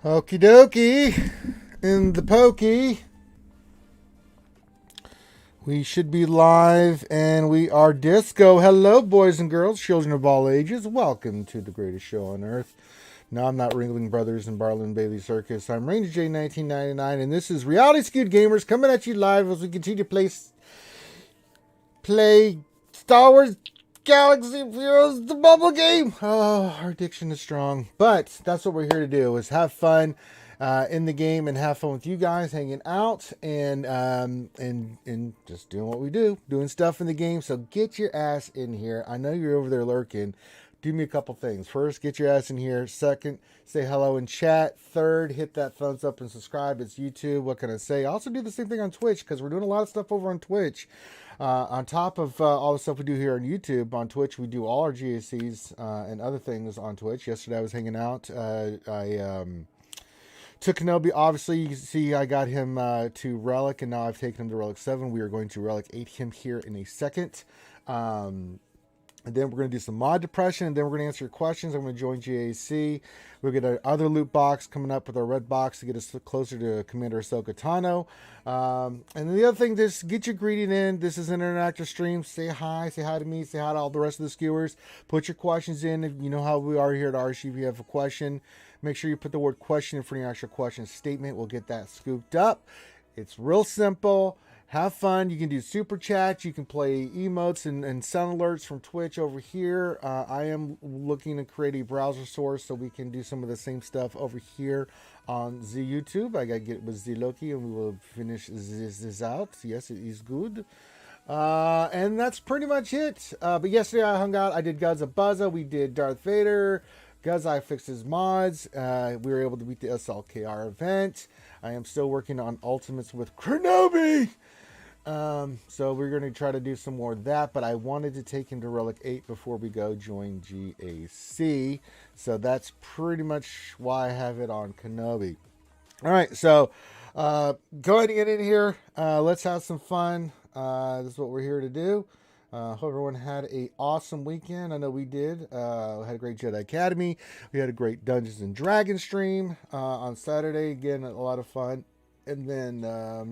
Okie dokie. In the pokey. We should be live and we are disco. Hello, boys and girls, children of all ages. Welcome to the greatest show on earth. No, I'm not Ringling Brothers and Barlin Bailey Circus. I'm Ranger J 1999, and this is Reality Skewed Gamers coming at you live as we continue to play Star Wars Galaxy of Heroes, the bubble game. Oh, our addiction is strong. But that's what we're here to do, is have fun in the game and have fun with you guys, hanging out and just doing what we do, doing stuff in the game. So get your ass in here. I know you're over there lurking. Do me a couple things. First, get your ass in here. Second, say hello in chat. Third, hit that thumbs up and subscribe. It's YouTube. What can I say? I also do the same thing on Twitch because we're doing a lot of stuff over on Twitch. On top of all the stuff we do here on YouTube, on Twitch, we do all our GACs and other things on Twitch. Yesterday I was hanging out. I took Kenobi. Obviously, you can see I got him to Relic, and now I've taken him to Relic 7. We are going to Relic 8 him here in a second. And then we're going to do some mod depression, and then we're going to answer your questions. I'm going to join GAC. We'll get our other loot box coming up with our red box to get us closer to Commander Ahsoka Tano. And then the other thing, just get your greeting in. This is an interactive stream. Say hi to me. Say hi to all the rest of the skewers. Put your questions in. If you know how we are here at RSG. If you have a question, make sure you put the word question in front of your actual question statement. We'll get that scooped up. It's real simple. Have fun. You can do super chats. You can play emotes and sound alerts from Twitch over here. I am looking to create a browser source so we can do some of the same stuff over here on the YouTube. I got to get with the Loki and we will finish this out. Yes, it is good. And that's pretty much it. But yesterday I hung out. I did Gods of Buzza. We did Darth Vader. I fixed his mods. We were able to beat the SLKR event. I am still working on Ultimates with Kenobi. So we're going to try to do some more of that, but I wanted to take him to Relic 8 before we go join GAC. So that's pretty much why I have it on Kenobi. All right, so go ahead and get in here. Let's have some fun. This is what we're here to do. Hope everyone had an awesome weekend. I know we did. We had a great Jedi Academy. We had a great Dungeons and Dragons stream on Saturday. Again, a lot of fun. And then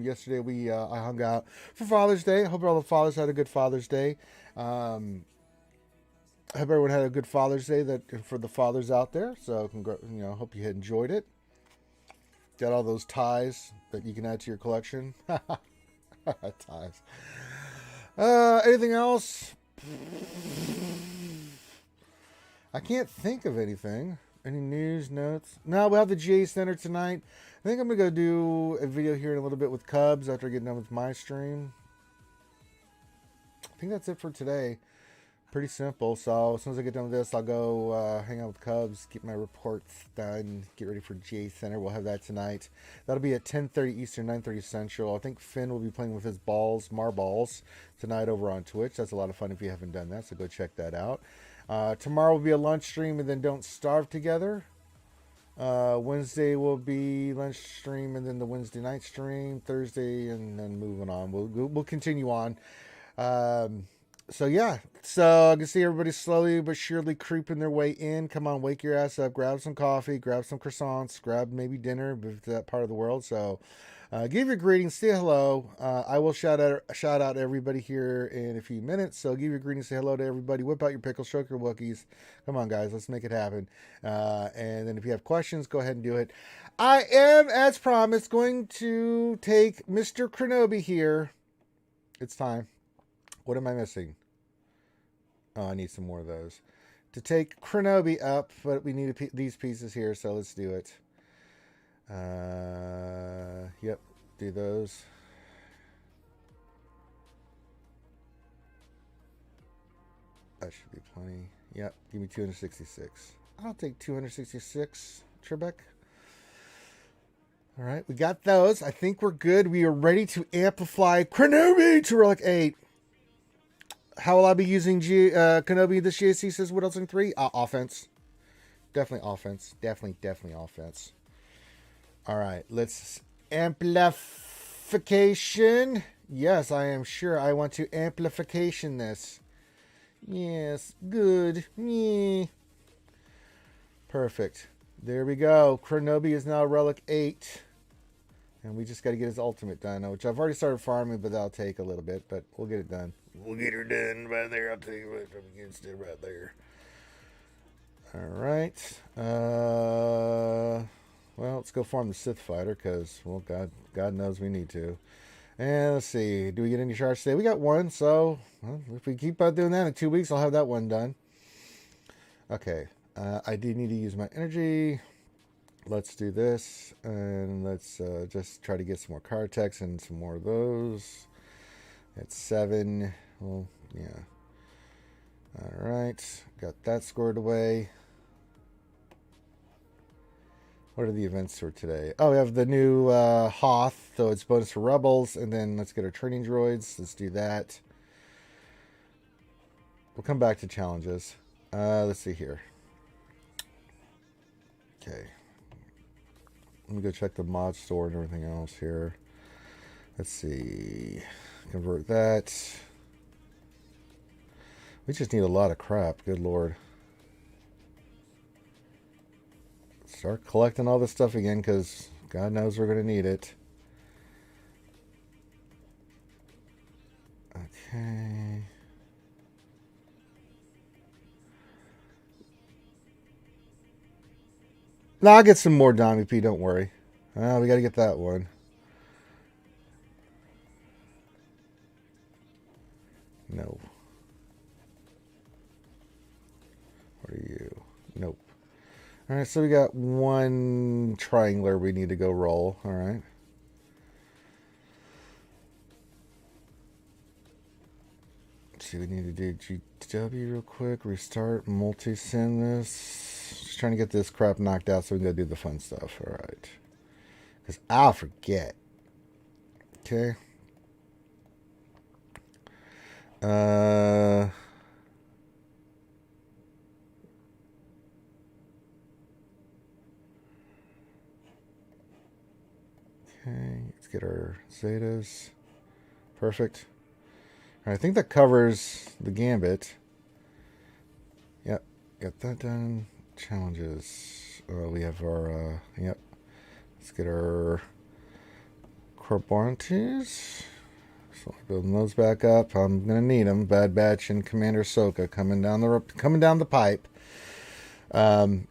yesterday I hung out for Father's Day. I hope all the fathers had a good Father's Day. I hope everyone had a good Father's Day for the fathers out there. So hope you had enjoyed it. Got all those ties that you can add to your collection. Ties. Anything else? I can't think of anything. Any news, notes? No, we'll have the GA Center tonight. I think I'm going to go do a video here in a little bit with Cubs after I get done with my stream. I think that's it for today. Pretty simple. So as soon as I get done with this, I'll go hang out with Cubs, get my reports done, get ready for GA Center. We'll have that tonight. That'll be at 10:30 Eastern, 9:30 Central. I think Finn will be playing with his marbles tonight over on Twitch. That's a lot of fun if you haven't done that, so go check that out. Tomorrow will be a lunch stream and then Don't Starve Together. Wednesday will be lunch stream and then the Wednesday night stream. Thursday and then moving on. We'll continue on. So yeah. So I can see everybody slowly but surely creeping their way in. Come on, wake your ass up. Grab some coffee. Grab some croissants. Grab maybe dinner if it's that part of the world. So give your greetings. Say hello. I will shout out everybody here in a few minutes. So give your greetings. Say hello to everybody. Whip out your pickles. Stroke your Wookiees. Come on, guys. Let's make it happen. And then if you have questions, go ahead and do it. I am, as promised, going to take Mr. Kenobi here. It's time. What am I missing? Oh, I need some more of those. To take Kenobi up, but we need these pieces here, so let's do it. Yep, do those. That should be plenty. Yep, give me 266. I'll take 266, Trebek. All right, we got those. I think we're good. We are ready to amplify Kenobi to Relic 8. How will I be using Kenobi this GAC, says What Else in 3? Offense. Definitely offense. Definitely offense. All right, let's amplification. Yes, I am sure I want to amplification this. Yes, good. Yeah. Perfect. There we go. Kenobi is now Relic 8. And we just got to get his ultimate done, which I've already started farming, but that'll take a little bit, but we'll get it done. We'll get her done right there. I'll tell you what, I'm against it right there. All right. Well, let's go farm the Sith fighter because, well, God knows we need to. And let's see. Do we get any shards today? We got one, so well, if we keep on doing that in 2 weeks, I'll have that one done. Okay. I do need to use my energy. Let's do this, and let's just try to get some more card techs and some more of those. At 7. Well, yeah. All right. Got that scored away. What are the events for today? Oh, we have the new Hoth, so it's bonus for rebels, and then let's get our training droids. Let's do that. We'll come back to challenges. Let's see here. Okay. Let me go check the mod store and everything else here. Let's see. Convert that. We just need a lot of crap. Good lord. Start collecting all this stuff again because God knows we're going to need it. Okay. No, I'll get some more Dami P, don't worry. We got to get that one. No. What are you? Nope. Alright, so we got one triangler we need to go roll. Alright. Let's see, we need to do GW real quick. Restart, multi-send this. Just trying to get this crap knocked out so we can go do the fun stuff. Alright. Because I'll forget. Okay. Okay, let's get our Zetas. Perfect. All right, I think that covers the gambit. Yep, got that done. Challenges. We have our, yep. Let's get our Corbantes. So building those back up. I'm gonna need them. Bad Batch and Commander Soka coming down the pipe. Let's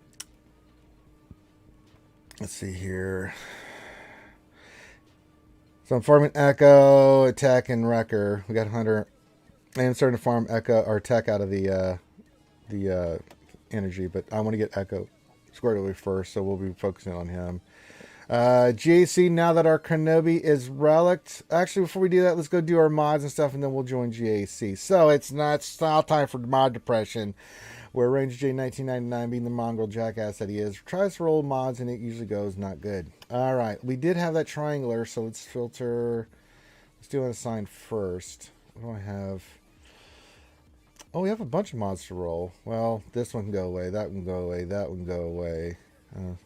see here. So I'm farming Echo, Attack, and Wrecker. We got Hunter. I am starting to farm Echo or Tech out of the energy, but I want to get Echo squared away first, so we'll be focusing on him. GAC, now that our Kenobi is relicked. Actually, before we do that, let's go do our mods and stuff, and then we'll join GAC. So it's not style time for mod depression, where Ranger J 1999, being the mongrel jackass that he is, tries to roll mods, and it usually goes not good. All right, we did have that triangler, so let's filter. Let's do an assign first. What do I have? Oh, we have a bunch of mods to roll. Well, this one can go away. That one can go away. That one can go away.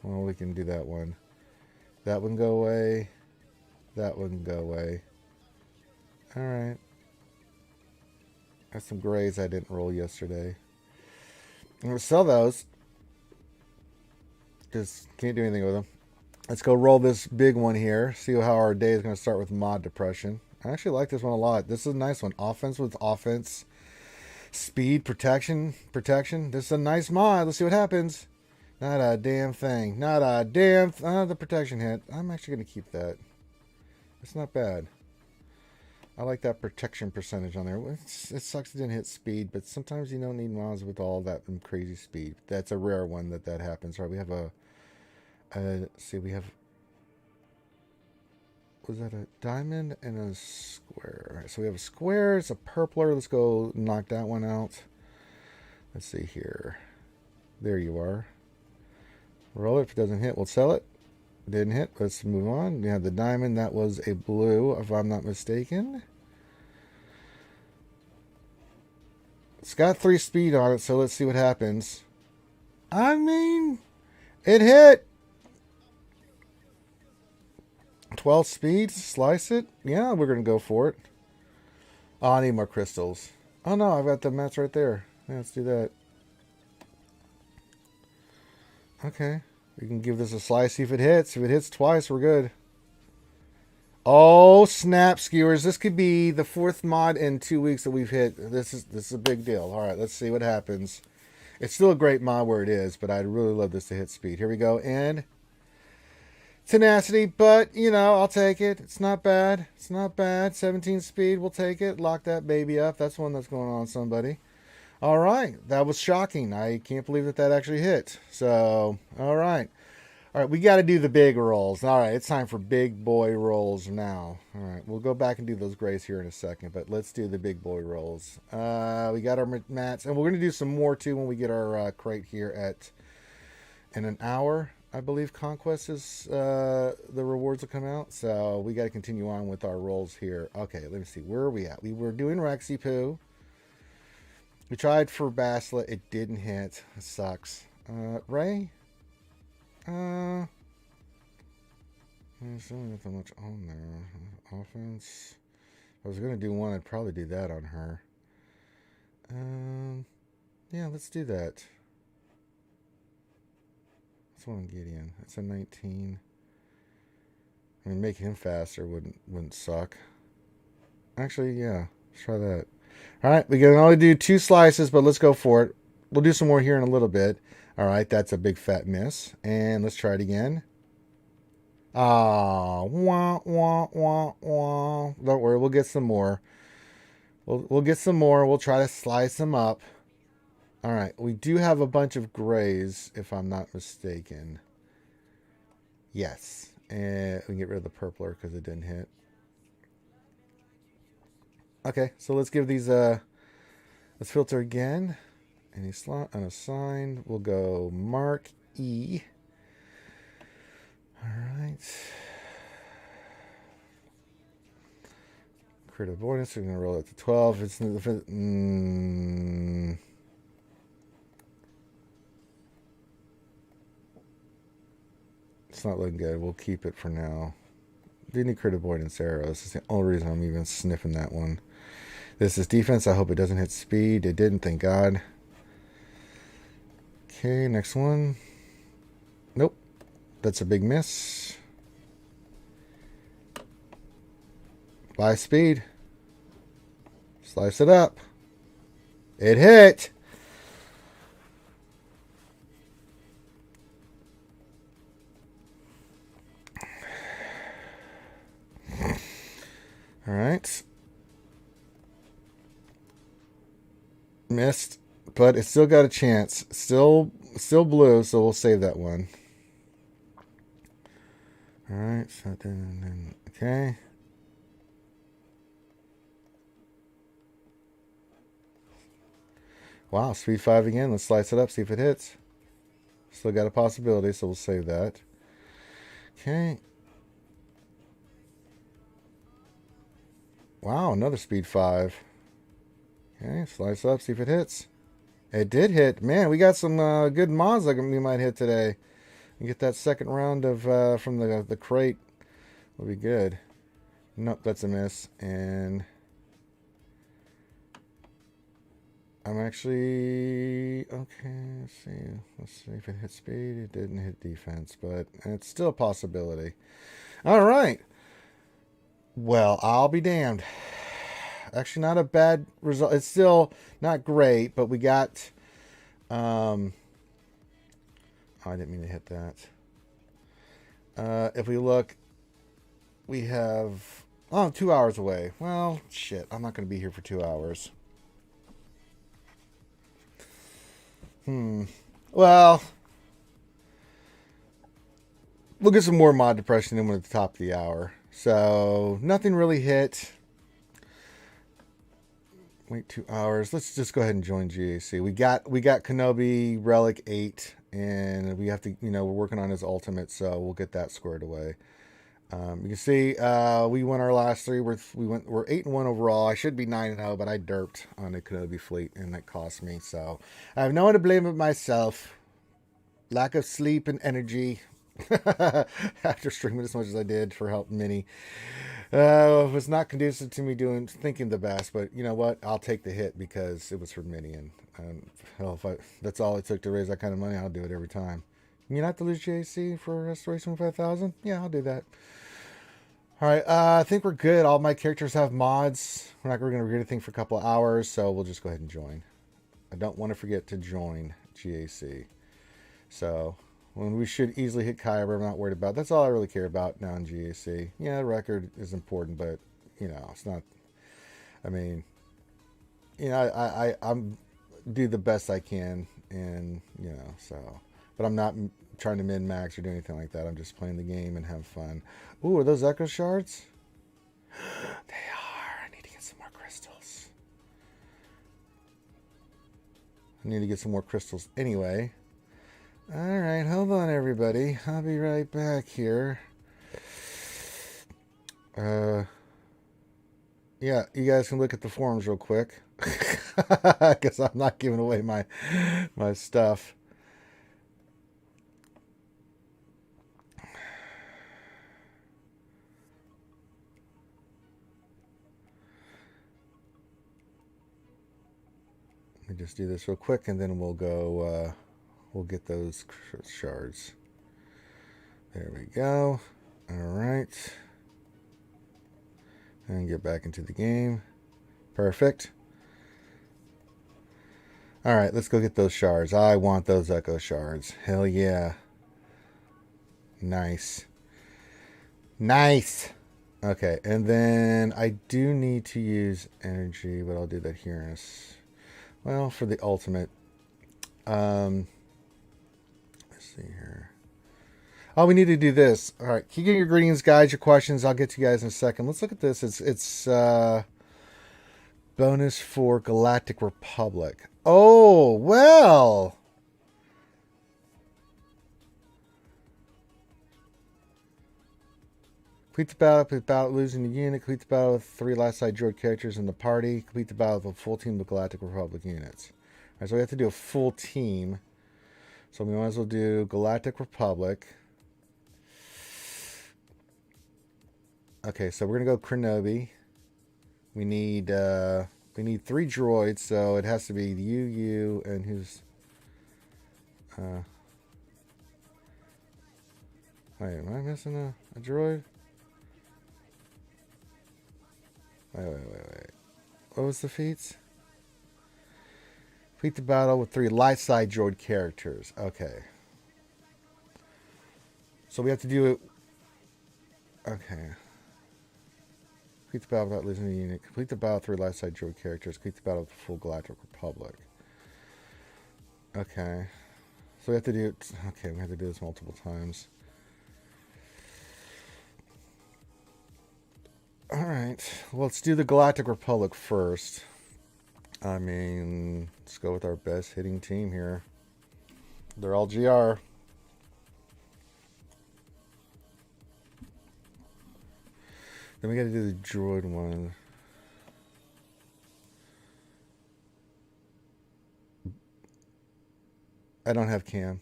Well, we can do that one. That one go away. That one go away. Alright. Got some grays I didn't roll yesterday. I'm going to sell those. Just can't do anything with them. Let's go roll this big one here. See how our day is going to start with mod depression. I actually like this one a lot. This is a nice one. Offense with offense. Speed, protection. This is a nice mod. Let's see what happens. Not a damn thing. Not a damn... the protection hit. I'm actually going to keep that. It's not bad. I like that protection percentage on there. It sucks it didn't hit speed, but sometimes you don't need mods with all that crazy speed. That's a rare one that happens. Right, we have a... let's see, we have... Was that a diamond and a square? All right, so we have a square. It's a purpler. Let's go knock that one out. Let's see here. There you are. Roll it. If it doesn't hit, we'll sell it. Didn't hit. Let's move on. We have the diamond. That was a blue, if I'm not mistaken. It's got 3 speed on it, so let's see what happens. I mean, it hit. 12 speed. Slice it. Yeah, we're going to go for it. Oh, I need more crystals. Oh, no, I've got the mats right there. Yeah, let's do that. Okay. We can give this a slice, see if it hits. If it hits twice, we're good. Oh, snap, skewers. This could be the 4th mod in 2 weeks that we've hit. This is a big deal. All right, let's see what happens. It's still a great mod where it is, but I'd really love this to hit speed. Here we go. And tenacity, but, you know, I'll take it. It's not bad. It's not bad. 17 speed, we'll take it. Lock that baby up. That's one that's going on somebody. All right. That was shocking. I can't believe that actually hit. So, all right. All right, we got to do the big rolls. All right, it's time for big boy rolls now. All right, we'll go back and do those grays here in a second, but let's do the big boy rolls. We got our mats, and we're going to do some more, too, when we get our crate here in an hour. I believe Conquest is, the rewards will come out, so we got to continue on with our rolls here. Okay, let me see. Where are we at? We were doing Rexy Poo. We tried for Baslet. It didn't hit. It sucks. Ray? There's really not that much on there. Offense. If I was gonna do one, I'd probably do that on her. Yeah, let's do that. That's one on Gideon. That's a 19. I mean, making him faster wouldn't suck. Actually, yeah, let's try that. All right, we can only do 2 slices, but let's go for it. We'll do some more here in a little bit. All right, that's a big fat miss. And let's try it again. Ah, wah, wah, wah, wah. Don't worry, we'll get some more. We'll get some more. We'll try to slice them up. All right, we do have a bunch of grays, if I'm not mistaken. Yes. And we can get rid of the purpler because it didn't hit. Okay, so let's give these let's filter again. Any slot unassigned. We'll go Mark E. All right. Crit avoidance. We're going to roll it to 12. It's not looking good. We'll keep it for now. Do need crit avoidance arrows. That's the only reason I'm even sniffing that one. This is defense. I hope it doesn't hit speed. It didn't, thank God. Okay, next one. Nope. That's a big miss. By speed. Slice it up. It hit. All right. Missed, but it's still got a chance. Still blue, so we'll save that one. All right. So then, okay. Wow, speed 5 again. Let's slice it up, see if it hits. Still got a possibility, so we'll save that. Okay. Wow, another speed 5. Okay, slice up, see if it hits. It did hit. Man, we got some good mods like we might hit today. And get that second round of from the crate. Will be good. Nope, that's a miss. And I'm actually okay. Let's see if it hit speed. It didn't hit defense, but it's still a possibility. All right. Well, I'll be damned. Actually, not a bad result. It's still not great, but we got. Oh, I didn't mean to hit that. If we look, we have 2 hours away. Well, shit. I'm not going to be here for 2 hours. Well, we'll get some more mod depression in at the top of the hour. So nothing really hit. Wait 2 hours. Let's just go ahead and join GAC. We got Kenobi Relic 8, and we have to, we're working on his ultimate, so we'll get that squared away. You can see we won our last 3. We're 8-1 overall. I should be 9-0, but I derped on the Kenobi fleet, and that cost me. So I have no one to blame but myself. Lack of sleep and energy. After streaming as much as I did for help Mini, was not conducive to me thinking the best. But you know what? I'll take the hit because it was for Mini, and hell, if that's all it took to raise that kind of money, I'll do it every time. You not to lose JC for Restoration 5000? Yeah, I'll do that. All right, I think we're good. All my characters have mods. We're not going to read anything for a couple of hours, so we'll just go ahead and join. I don't want to forget to join GAC. So, when we should easily hit Kyber, I'm not worried about. That's all I really care about now in GAC. Yeah, the record is important, but, you know, it's not. I mean, you know, I'm do the best I can, and, you know, so. But I'm not trying to min-max or do anything like that. I'm just playing the game and have fun. Ooh, are those Echo Shards? They are. I need to get some more crystals. I need to get some more crystals anyway. Alright, hold on everybody. I'll be right back here. Yeah, you guys can look at the forums real quick. Because I'm not giving away my stuff. Let me just do this real quick and then we'll go, we'll get those shards. There we go. Alright. And get back into the game. Perfect. Alright, let's go get those shards. I want those Echo Shards. Hell yeah. Nice. Nice! Okay, and then I do need to use energy, but I'll do that here. Well, for the ultimate. Let's see here. Oh, we need to do this. All right, keep getting your greetings, guys, your questions. I'll get to you guys in a second. Let's look at this. It's bonus for Galactic Republic. Oh, well. Complete the battle without losing the unit. Complete the battle with 3 last side droid characters in the party. Complete the battle with a full team of Galactic Republic units. All right, so we have to do a full team. So we might as well do Galactic Republic. Okay, so we're gonna go Kenobi. We need 3 droids, so it has to be you, and who's wait, am I missing a droid? Wait. What was the feats? Complete the battle with 3 light side droid characters. Okay. So we have to do it. Okay. Complete the battle without losing the unit. Complete the battle with 3 light side droid characters. Complete the battle with the full Galactic Republic. Okay. So we have to do it. Okay, we have to do this multiple times. Alright. Well, let's do the Galactic Republic first. I mean, let's go with our best hitting team here. They're all GR. Then we gotta do the droid one. I don't have cam.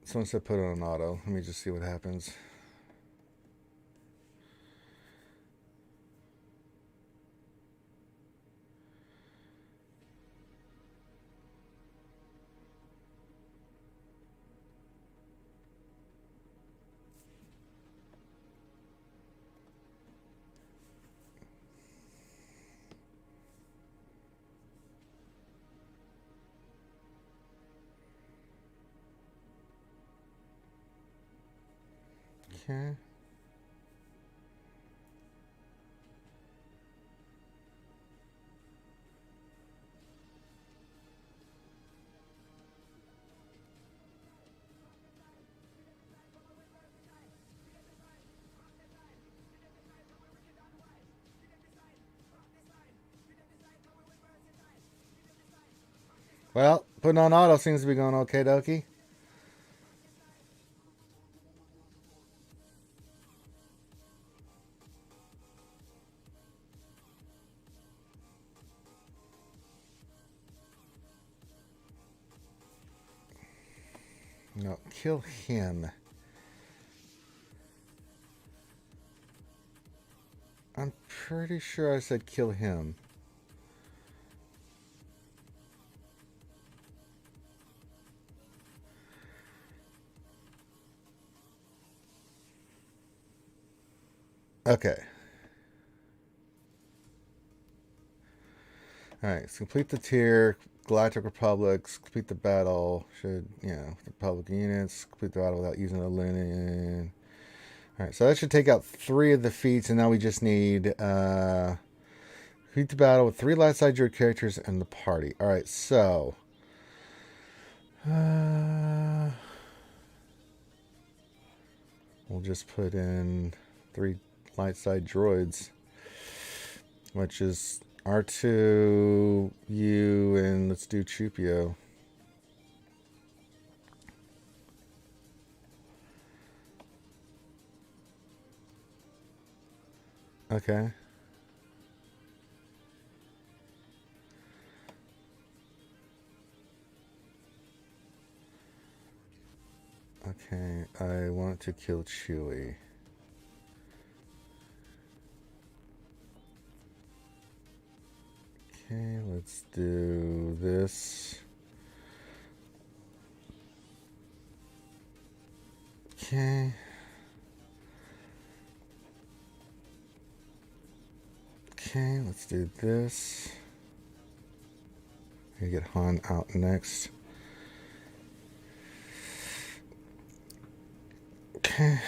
Someone said put it on auto. Let me just see what happens. Okay. Well, putting on auto seems to be going okay, dokie. No, kill him. I'm pretty sure I said kill him. Okay. Alright, so complete the tier. Galactic Republic, complete the battle. Should, Republic units, complete the battle without using a linen. Alright, so that should take out 3 of the feats, and now we just need complete the battle with 3 light side droid characters in the party. Alright, so we'll just put in 3 light side droids, which is R2, you, and let's do Chupio. Okay. Okay, I want to kill Chewie. Okay, let's do this. Okay. Okay, let's do this. I get Han out next. Okay.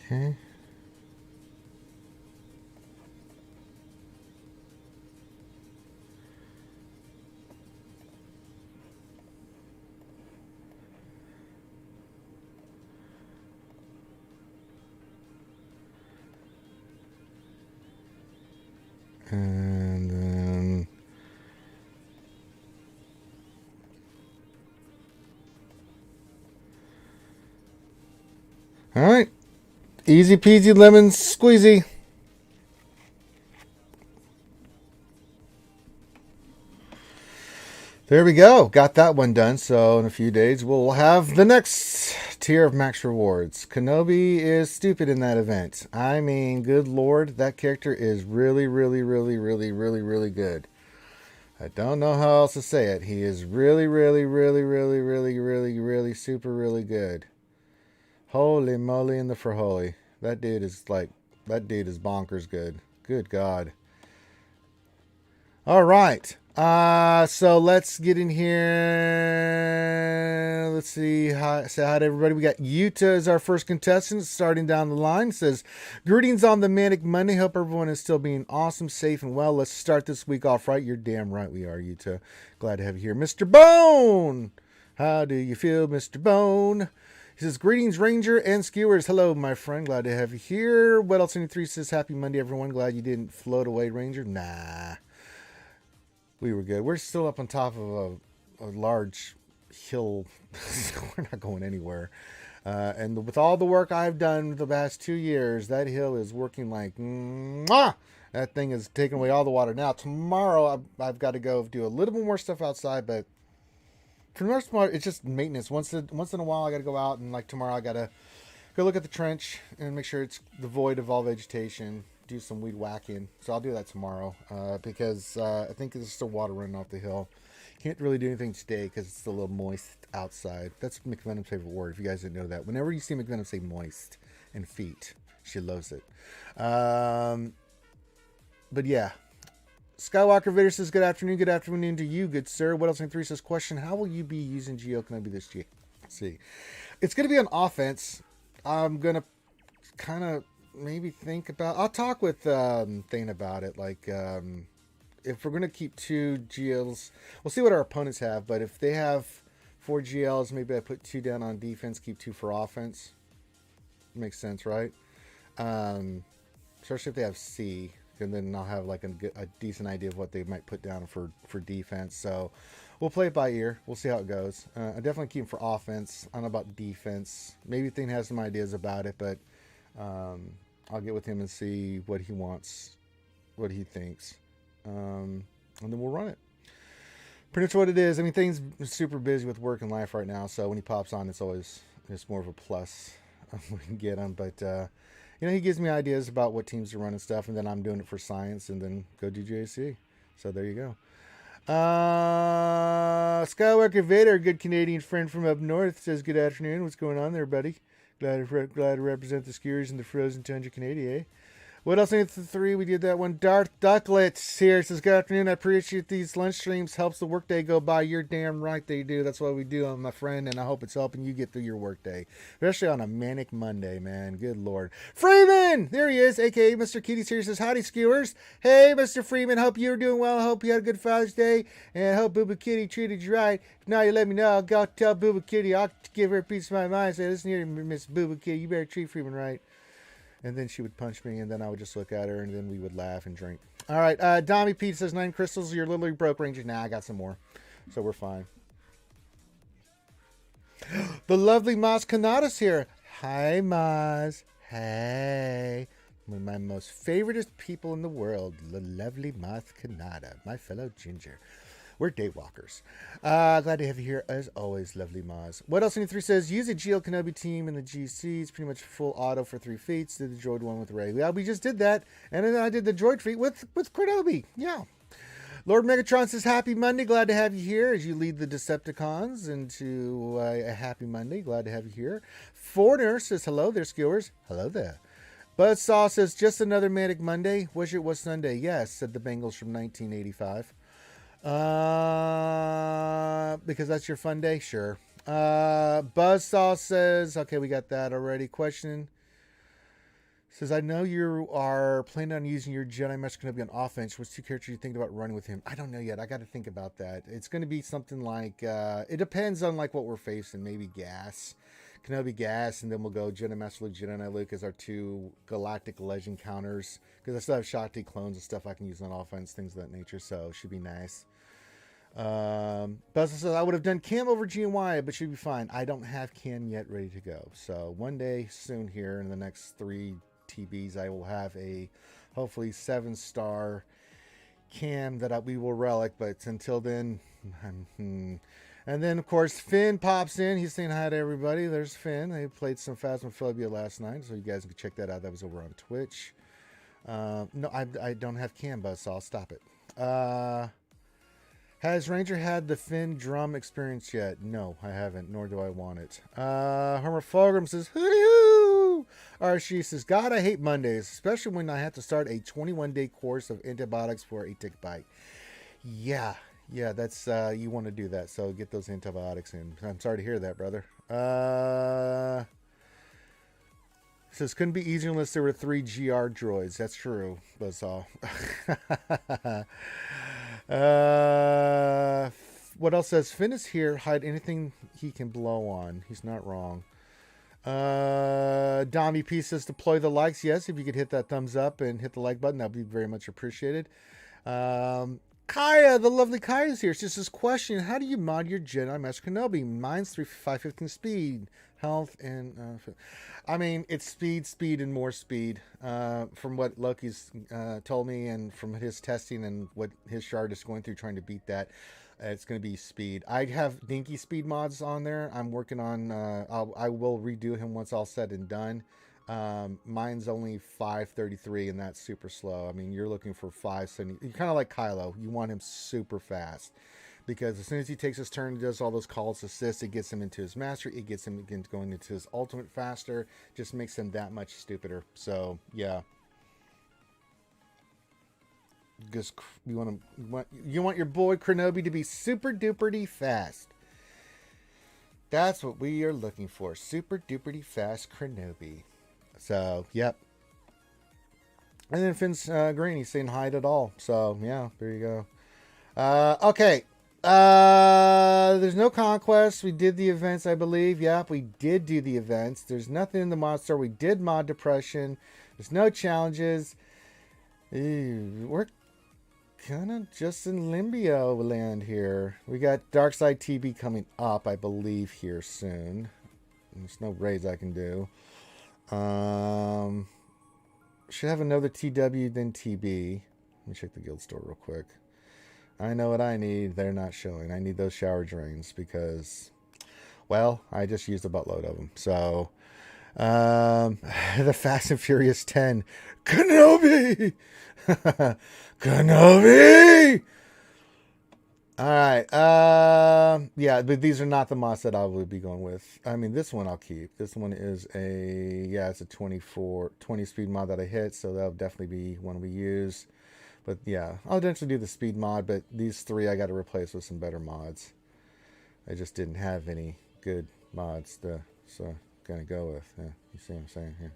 Okay. And then all right. Easy peasy lemon squeezy. There we go. Got that one done. So in a few days, we'll have the next tier of max rewards. Kenobi is stupid in that event. I mean, good lord, that character is really, really, really, really, really, really good. I don't know how else to say it. He is really, really, really, really, really, really, really, super, really good. Holy moly in the frijoles. That dude is bonkers good. Good God. All right. So let's get in here. Let's see. Say hi to everybody. We got Yuta as our first contestant, starting down the line. Says, greetings on the Manic Monday. Hope everyone is still being awesome, safe, and well. Let's start this week off right. You're damn right we are, Yuta. Glad to have you here. Mr. Bone! How do you feel, Mr. Bone? He says, greetings, Ranger and Skewers. Hello, my friend. Glad to have you here. What else? 23 says, happy Monday, everyone. Glad you didn't float away, Ranger. Nah. We were good. We're still up on top of a large hill. We're not going anywhere. And with all the work I've done the past 2 years, that hill is working like, mwah! That thing is taking away all the water. Now, tomorrow, I've got to go do a little bit more stuff outside, but for the most part, it's just maintenance. Once in a while, I got to go out, and like tomorrow, I got to go look at the trench and make sure it's devoid of all vegetation. Do some weed whacking. So I'll do that tomorrow because I think there's still water running off the hill. Can't really do anything today because it's a little moist outside. That's McVenum's favorite word, if you guys didn't know that. Whenever you see McVenum say moist and feet, she loves it. But yeah. Skywalker Vader says, good afternoon to you, good sir. What else in 3 says, question, how will you be using Geo Kenobi this year? Let's see. It's going to be on offense. I'm going to kind of maybe think about, I'll talk with Thane about it. Like, if we're going to keep 2 GLs, we'll see what our opponents have. But if they have 4 GLs, maybe I put 2 down on defense, keep 2 for offense. Makes sense, right? Especially if they have C. And then I'll have like a decent idea of what they might put down for defense. So we'll play it by ear. We'll see how it goes. I definitely keep him for offense. I don't know about defense. Maybe Thane has some ideas about it, but I'll get with him and see what he wants, what he thinks. And then we'll run it. Pretty much what it is. I mean, things are super busy with work and life right now, so when he pops on, it's more of a plus. We can get him, but you know, he gives me ideas about what teams to run and stuff, and then I'm doing it for science, and then go do JC. So there you go. Skywalker Vader, good Canadian friend from up north, says good afternoon. What's going on there, buddy? Glad to represent the skiers in the frozen tundra, Canada, eh? What else in the 3? We did that one. Darth Ducklets here says, good afternoon. I appreciate these lunch streams. Helps the workday go by. You're damn right they do. That's what we do, my friend, and I hope it's helping you get through your workday. Especially on a manic Monday, man. Good Lord. Freeman! There he is, a.k.a. Mr. Kitty's here. Says, howdy, skewers. Hey, Mr. Freeman. Hope you're doing well. Hope you had a good Father's Day. And I hope Booba Kitty treated you right. If not, you let me know. I'll go tell Booba Kitty. I'll give her a piece of my mind. Say, listen here, Miss Booba Kitty. You better treat Freeman right. And then she would punch me, and then I would just look at her, and then we would laugh and drink. All right, Dommy Pete says, 9 crystals. You're literally broke, Ranger. Nah, I got some more. So we're fine. The lovely Maz Kanada's here. Hi, Maz. Hey. One of my most favoriteest people in the world, the lovely Maz Kanada, my fellow ginger. We're daywalkers. Glad to have you here as always, lovely Maz. What else in the 3 says? Use a GL Kenobi team in the GC. It's pretty much full auto for 3 feats. Did the droid one with Ray. Yeah, we just did that. And then I did the droid feat with Kenobi. Yeah. Lord Megatron says, happy Monday. Glad to have you here as you lead the Decepticons into a happy Monday. Glad to have you here. Foreigner says, hello there, skewers. Hello there. Buzzsaw says, just another Manic Monday. Wish it was Sunday. Yes, said the Bengals from 1985. Because that's your fun day? Sure. Buzzsaw says, okay, we got that already. Question says, I know you are planning on using your Jedi Master Kenobi on offense. What's 2 characters you think about running with him? I don't know yet. I got to think about that. It's going to be something like, it depends on like what we're facing. Maybe Gas. Kenobi Gas, and then we'll go Jedi Master Luke, Jedi Knight Luke as our 2 Galactic Legend counters. Because I still have Shakti clones and stuff I can use on offense, things of that nature. So it should be nice. Buzz says, I would have done Cam over GNY, but should be fine. I don't have Cam yet ready to go. So one day soon here in the next 3 TBs, I will have a hopefully 7-star Cam that we will relic. But until then, and then of course Finn pops in. He's saying hi to everybody. There's Finn. They played some Phasmophobia last night, so you guys can check that out. That was over on Twitch. No, I don't have Cam, Buzz, so I'll stop it. Has Ranger had the Finn drum experience yet? No, I haven't, nor do I want it. Hermer Fulgrim says, hoo-hoo! RSG says, God, I hate Mondays, especially when I have to start a 21-day course of antibiotics for a tick bite. Yeah, that's, you want to do that, so get those antibiotics in. I'm sorry to hear that, brother. Says, couldn't be easier unless there were 3 GR droids. That's true, Buzzsaw. What else says? Finn is here. Hide anything he can blow on. He's not wrong. Dommy P says, deploy the likes. Yes, if you could hit that thumbs up and hit the like button, that would be very much appreciated. Kaya, the lovely Kaya is here. It's just this question. How do you mod your Jedi Master Kenobi? Mine's 515 speed, health, and... I mean, it's speed, and more speed. From what Loki's told me and from his testing and what his shard is going through trying to beat that, it's going to be speed. I have dinky speed mods on there. I'm working on... I will redo him once all said and done. Mine's only 533, and that's super slow. I mean, you're looking for 570. You're kind of like Kylo. You want him super fast, because as soon as he takes his turn, he does all those calls, assists, it gets him into his mastery, it gets him going into his ultimate faster, just makes him that much stupider. So yeah, just you want your boy Kenobi to be super duperty fast. That's what we are looking for, super duperty fast Kenobi. So, yep. And then Finn's green, he's saying hide it all. So, yeah, there you go. Okay. There's no conquest. We did the events, I believe. Yep, we did do the events. There's nothing in the mod store. We did mod depression. There's no challenges. Ew, we're kind of just in limbo land here. We got Darkside TB coming up, I believe, here soon. There's no raids I can do. Should have another TW than TB. Let me check the guild store real quick. I know what I need. They're not showing. I need those shower drains because, well, I just used a buttload of them. So, the Fast and Furious 10. Kenobi! Kenobi! All right. Yeah, but these are not the mods that I would be going with. I mean, this one I'll keep. This one is it's a 20 speed mod that I hit, so that'll definitely be one we use. But yeah, I'll eventually do the speed mod, but these three I got to replace with some better mods. I just didn't have any good mods so gonna go with. Yeah, you see what I'm saying here.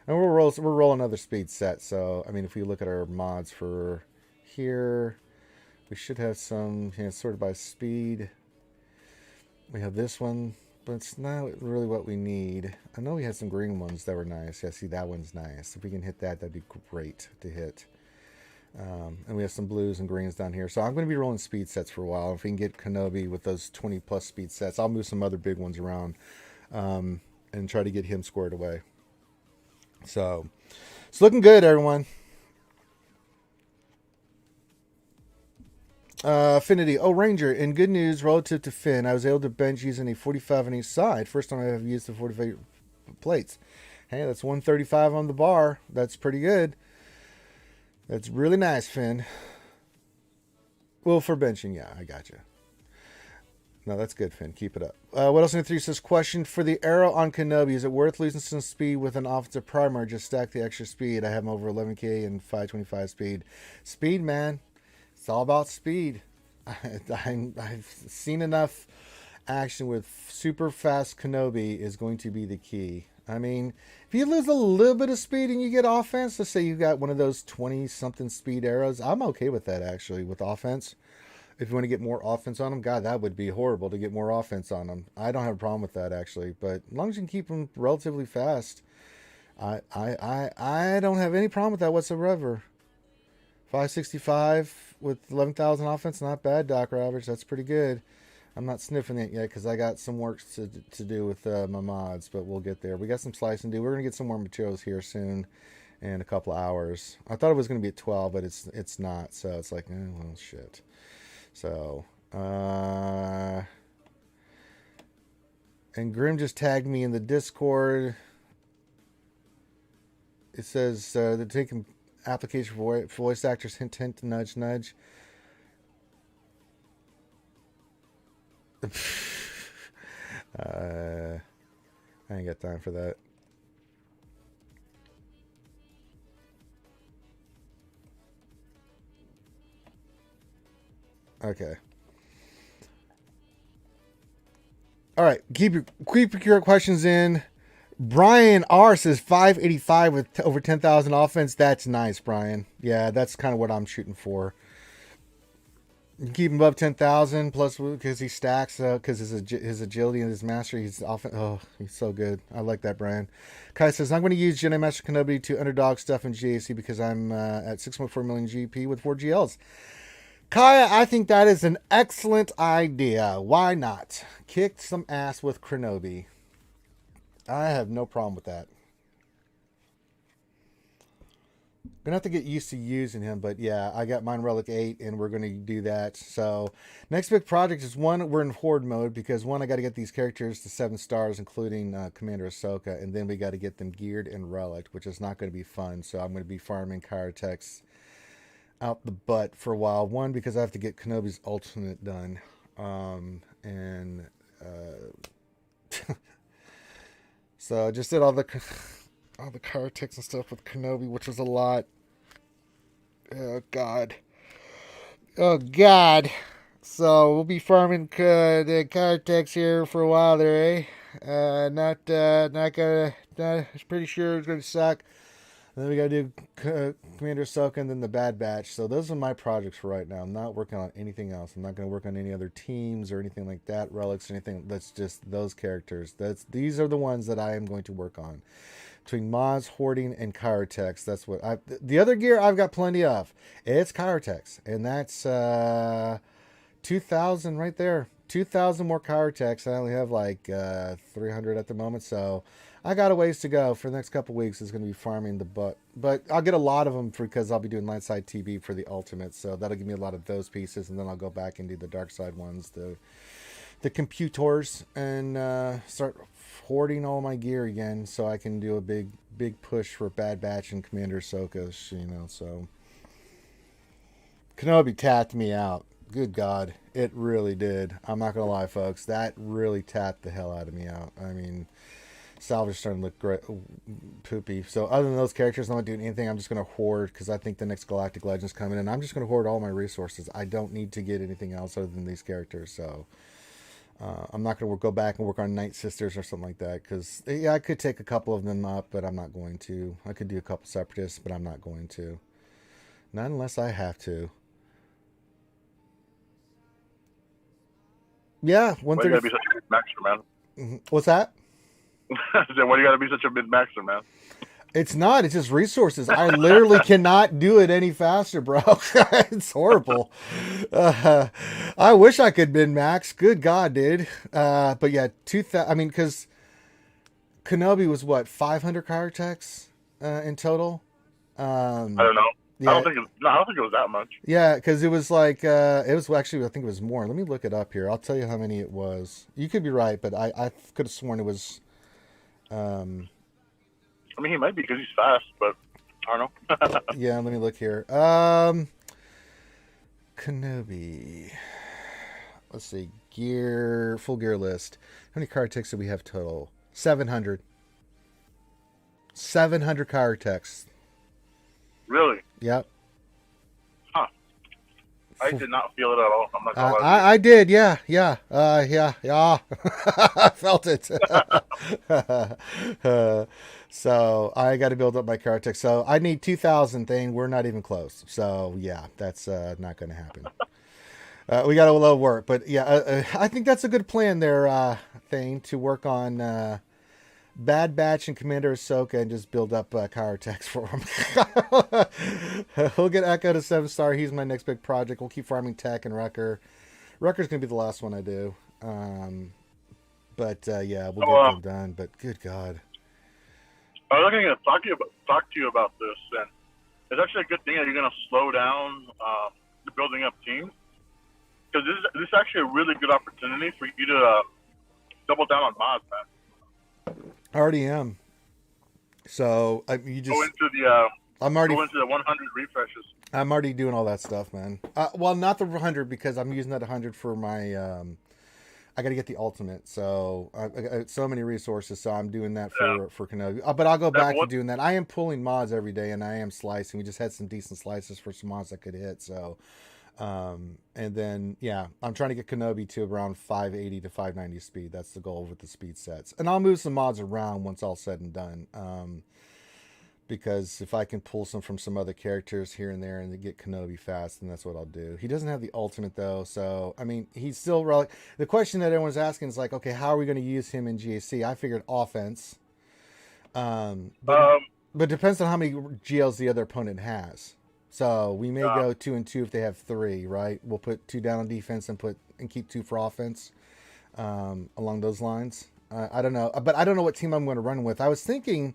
And we're rolling another speed set, so I mean, if we look at our mods for here, we should have some sorted by speed. We have this one, but it's not really what we need. I know we had some green ones that were nice. Yeah, see, that one's nice. If we can hit that, that'd be great to hit. And we have some blues and greens down here. So I'm going to be rolling speed sets for a while. If we can get Kenobi with those 20 plus speed sets, I'll move some other big ones around and try to get him squared away. So it's looking good, everyone. Affinity. Oh, Ranger. In good news, relative to Finn, I was able to bench using a 45 on each side. First time I have used the 45 plates. Hey, that's 135 on the bar. That's pretty good. That's really nice, Finn. Well, for benching, yeah, I got you. No, that's good, Finn. Keep it up. What else in the 3 says? Question for the arrow on Kenobi. Is it worth losing some speed with an offensive primer or just stack the extra speed? I have him over 11k and 525 speed. Speed, man. It's all about speed. I've seen enough action with super fast Kenobi is going to be the key. I mean, if you lose a little bit of speed and you get offense, let's say you got one of those 20-something speed arrows, I'm okay with that, actually, with offense. If you want to get more offense on them, God, that would be horrible to get more offense on them. I don't have a problem with that, actually. But as long as you can keep them relatively fast, I don't have any problem with that whatsoever. 565 with 11,000 offense, not bad, Dr. Average. That's pretty good. I'm not sniffing it yet because I got some work to do with my mods, but we'll get there. We got some slicing to do. We're going to get some more materials here soon in a couple of hours. I thought it was going to be at 12, but it's not. So it's like, well, shit. So, and Grim just tagged me in the Discord. It says they're taking application for voice actors, hint, hint, nudge, nudge. I ain't got time for that. Okay. All right. Keep your questions in. Brian R says 585 with over 10,000 offense. That's nice, Brian. Yeah, that's kind of what I'm shooting for. You keep him above 10,000 plus because he stacks because his agility and his mastery. He's so good. I like that, Brian. Kai says I'm going to use Jedi Master Kenobi to underdog stuff in GAC because I'm at 6.4 million GP with 4 GLs. Kaya, I think that is an excellent idea. Why not? Kick some ass with Kenobi. I have no problem with that. Gonna have to get used to using him, but yeah, I got mine Relic 8 and we're gonna do that. So next big project is one, we're in horde mode because one, I got to get these characters to 7 stars, including Commander Ahsoka, and then we got to get them geared and relic, which is not going to be fun. So I'm going to be farming Kyrotex out the butt for a while. One, because I have to get Kenobi's alternate done, so I just did all the Kyrotex and stuff with Kenobi, which was a lot. Oh God. So we'll be farming the Kyrotex here for a while there, eh? Not pretty sure it's gonna suck. And then we gotta do Commander Ahsoka and then the Bad Batch. So those are my projects for right now. I'm not working on anything else. I'm not gonna work on any other teams or anything like that, relics or anything. That's just those characters. These are the ones that I am going to work on. Between mods, hoarding, and Kyrotex. That's what the other gear I've got plenty of. It's Kyrotex. And that's 2,000 right there. 2,000 more Chirotechs. I only have like 300 at the moment, so I got a ways to go. For the next couple weeks is going to be farming the butt, but I'll get a lot of them because I'll be doing light side TB for the ultimate, so that'll give me a lot of those pieces, and then I'll go back and do the dark side ones, the computers, and start hoarding all my gear again, so I can do a big push for Bad Batch and Commander Ahsoka, you know. So Kenobi tapped me out. Good God, it really did. I'm not gonna lie, folks. That really tapped the hell out of me out. I mean, salvage starting to look great, poopy. So other than those characters, I'm not doing anything. I'm just gonna hoard because I think the next Galactic Legends coming in. I'm just gonna hoard all my resources. I don't need to get anything else other than these characters. So I'm not gonna go back and work on Night Sisters or something like that because yeah, I could take a couple of them up, but I'm not going to. I could do a couple Separatists, but I'm not going to. Not unless I have to. Yeah, Why you gotta be such a mid-maxer, man? What's that? I said, why you gotta be such a mid-maxer, man? It's not. It's just resources. I literally cannot do it any faster, bro. It's horrible. I wish I could min-max. Good God, dude. But yeah, 2,000. I mean, because Kenobi was what, 500 Chirotechs in total? I don't know. Yeah. I don't think it was that much. Yeah, because it was like it was actually, I think it was more. Let me look it up here. I'll tell you how many it was. You could be right, but I could have sworn it was. I mean, he might be because he's fast, but I don't know. Yeah, let me look here. Kenobi. Let's see. Full gear list. How many Chirotechs do we have total? 700. 700 Chirotechs. Really? Yep. Huh. I did not feel it at all. I'm not gonna lie. I did, yeah. I felt it. So I got to build up my Chirotech. So I need 2,000 thing. We're not even close. So yeah, that's not going to happen. We got a little work, but yeah, I think that's a good plan there, Thane, to work on Bad Batch and Commander Ahsoka and just build up Chirotechs for him. We'll get Echo to 7-star. He's my next big project. We'll keep farming Tech and Wrecker. Wrecker's going to be the last one I do. But yeah, we'll get them done. But good God. I was looking to talk to you about this, and it's actually a good thing that you're going to slow down the building up teams, because this is actually a really good opportunity for you to double down on mods, man. I already am. So you just go into the I'm already go into the 100 refreshes. I'm already doing all that stuff, man. Well, not the 100 because I'm using that 100 for my. I got to get the ultimate, so I got so many resources. So I'm doing that for Kenobi. But I'll go back to doing that. I am pulling mods every day, and I am slicing. We just had some decent slices for some mods I could hit. So, and then yeah, I'm trying to get Kenobi to around 580 to 590 speed. That's the goal with the speed sets, and I'll move some mods around once all said and done. Because if I can pull some from some other characters here and there and get Kenobi fast, then that's what I'll do. He doesn't have the ultimate though, so I mean, he's still Relic. The question that everyone's asking is like, okay, how are we going to use him in GAC? I figured offense, but it depends on how many GLs the other opponent has. So we may go 2 and 2 if they have 3, right? We'll put 2 down on defense and keep 2 for offense, along those lines. I don't know, but I don't know what team I'm going to run with. I was thinking.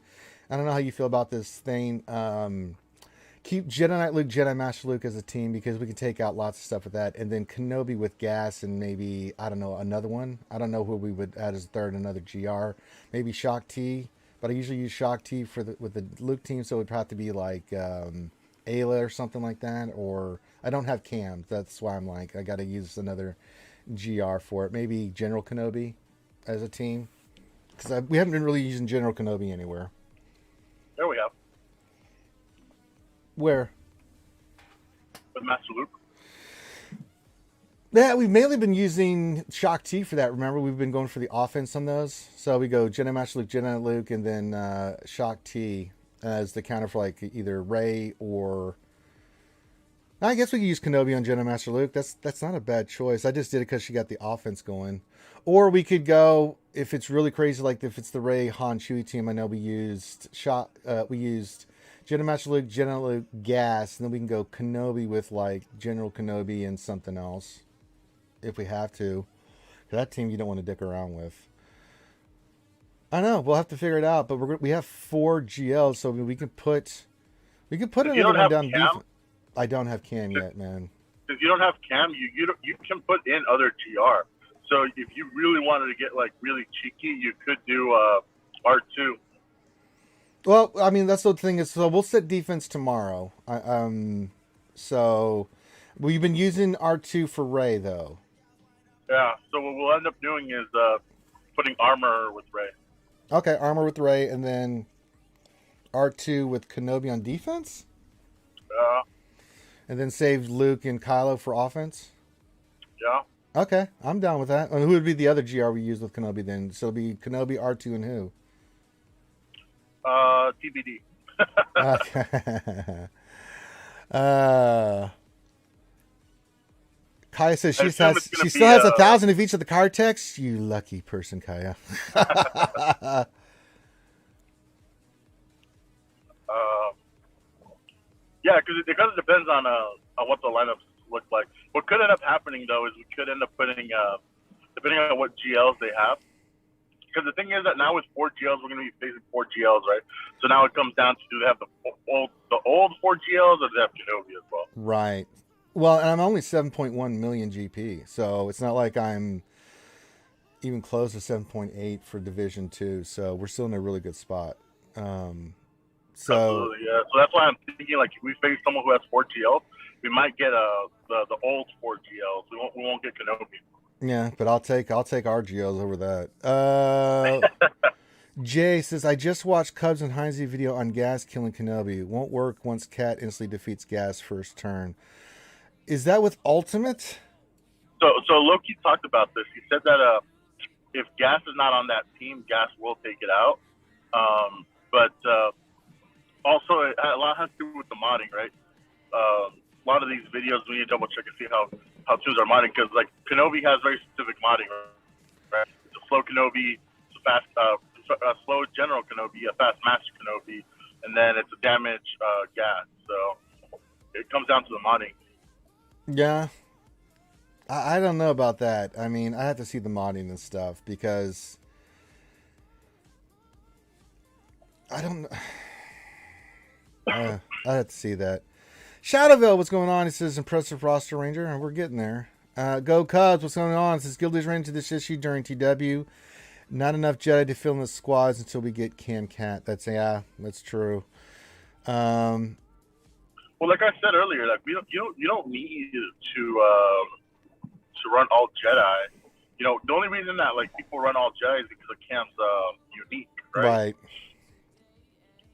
I don't know how you feel about this thing. Keep Jedi Knight Luke, Jedi Master Luke as a team because we can take out lots of stuff with that. And then Kenobi with gas and maybe, I don't know, another one. I don't know who we would add as third, another GR. Maybe Shock T. But I usually use Shock T with the Luke team, so it would have to be like Ayla or something like that. Or I don't have Cam. That's why I'm like, I got to use another GR for it. Maybe General Kenobi as a team. Because we haven't been really using General Kenobi anywhere. There we have. Where? With Master Luke. Yeah, we've mainly been using Shock T for that. Remember, we've been going for the offense on those. So we go Jedi Master Luke, Jedi Luke, and then Shock T as the counter for like either Rey or. I guess we could use Kenobi on Jedi Master Luke. That's not a bad choice. I just did it because she got the offense going. Or we could go if it's really crazy, like if it's the Rey Han Chewie team. I know we used Jedi Master Luke, Jedi Luke, gas, and then we can go Kenobi with like General Kenobi and something else if we have to. That team you don't want to dick around with. I know we'll have to figure it out, but we have 4 GLs, so we can put If another you don't one have down Cam, defense. I don't have Cam yet, man. if you don't have Cam, you can put in other GR. So if you really wanted to get like really cheeky, you could do R2. Well, I mean that's the thing is, so we'll set defense tomorrow. So we've been using R2 for Ray though. Yeah. So what we'll end up doing is putting armor with Ray. Okay, armor with Ray, and then R2 with Kenobi on defense, and then save Luke and Kylo for offense. Yeah. Okay, I'm down with that. And who would be the other GR we use with Kenobi then? So it'll be Kenobi, R2, and who? TBD. Okay. Kaya says she still has 1,000 of each of the card texts. You lucky person, Kaya. Yeah, because it depends on what the lineups look like. What could end up happening though is we could end up putting depending on what GLs they have. Because the thing is that now with 4 GLs, we're going to be facing 4 GLs, right? So now it comes down to, do they have the old 4 GLs, or do they have Kenobi as well? Right. Well, and I'm only 7.1 million GP, so it's not like I'm even close to 7.8 for Division 2, so we're still in a really good spot. Absolutely, yeah. So that's why I'm thinking, like, if we face someone who has 4 GLs, we might get the old 4 GLs. We won't get Kenobi. Yeah, but I'll take our GLs over that. Jay says, I just watched Cubs and Heinze video on Gas killing Kenobi. It won't work once Cat instantly defeats Gas first turn. Is that with Ultimate? So Loki talked about this. He said that if Gas is not on that team, Gas will take it out. But also, a lot has to do with the modding, right? A lot of these videos, we need to double check and see how teams are modding, because like Kenobi has very specific modding, right? It's a slow Kenobi, it's a fast, a slow general Kenobi, a fast master Kenobi, and then it's a damage Gas. So it comes down to the modding. Yeah. I don't know about that. I mean, I have to see the modding and stuff, because I don't know. I have to see that. Shadowville, what's going on? He says, impressive roster ranger, and we're getting there. Go Cubs, what's going on? It says, Guildy's ran into this issue during TW. Not enough Jedi to fill in the squads until we get Cam Cat. That's true. Well, like I said earlier, like you don't need to run all Jedi. You know, the only reason that like people run all Jedi is because Cam's unique, right?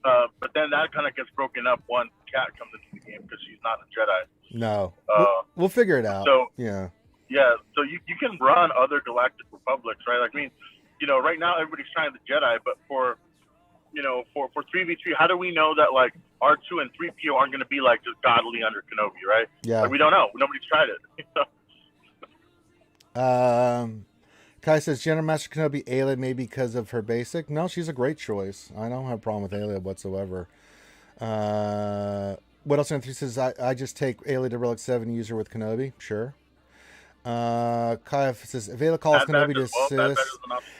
Right. But then that kind of gets broken up once Cat comes into the game because she's not a Jedi. No. We'll figure it out. So yeah. So you can run other Galactic Republics, right? Like, I mean, you know, right now everybody's trying the Jedi, but for 3v3, how do we know that like R2 and 3PO aren't going to be like just godly under Kenobi, right? Yeah. Like, we don't know. Nobody's tried it. Kai says, General Master Kenobi Ayla maybe because of her basic. No, she's a great choice. I don't have a problem with Ayla whatsoever. What else? Anthony says, I just take Ayla to Relic 7 and use her with Kenobi. Sure. Kai says, if Ayla calls Kenobi to assist.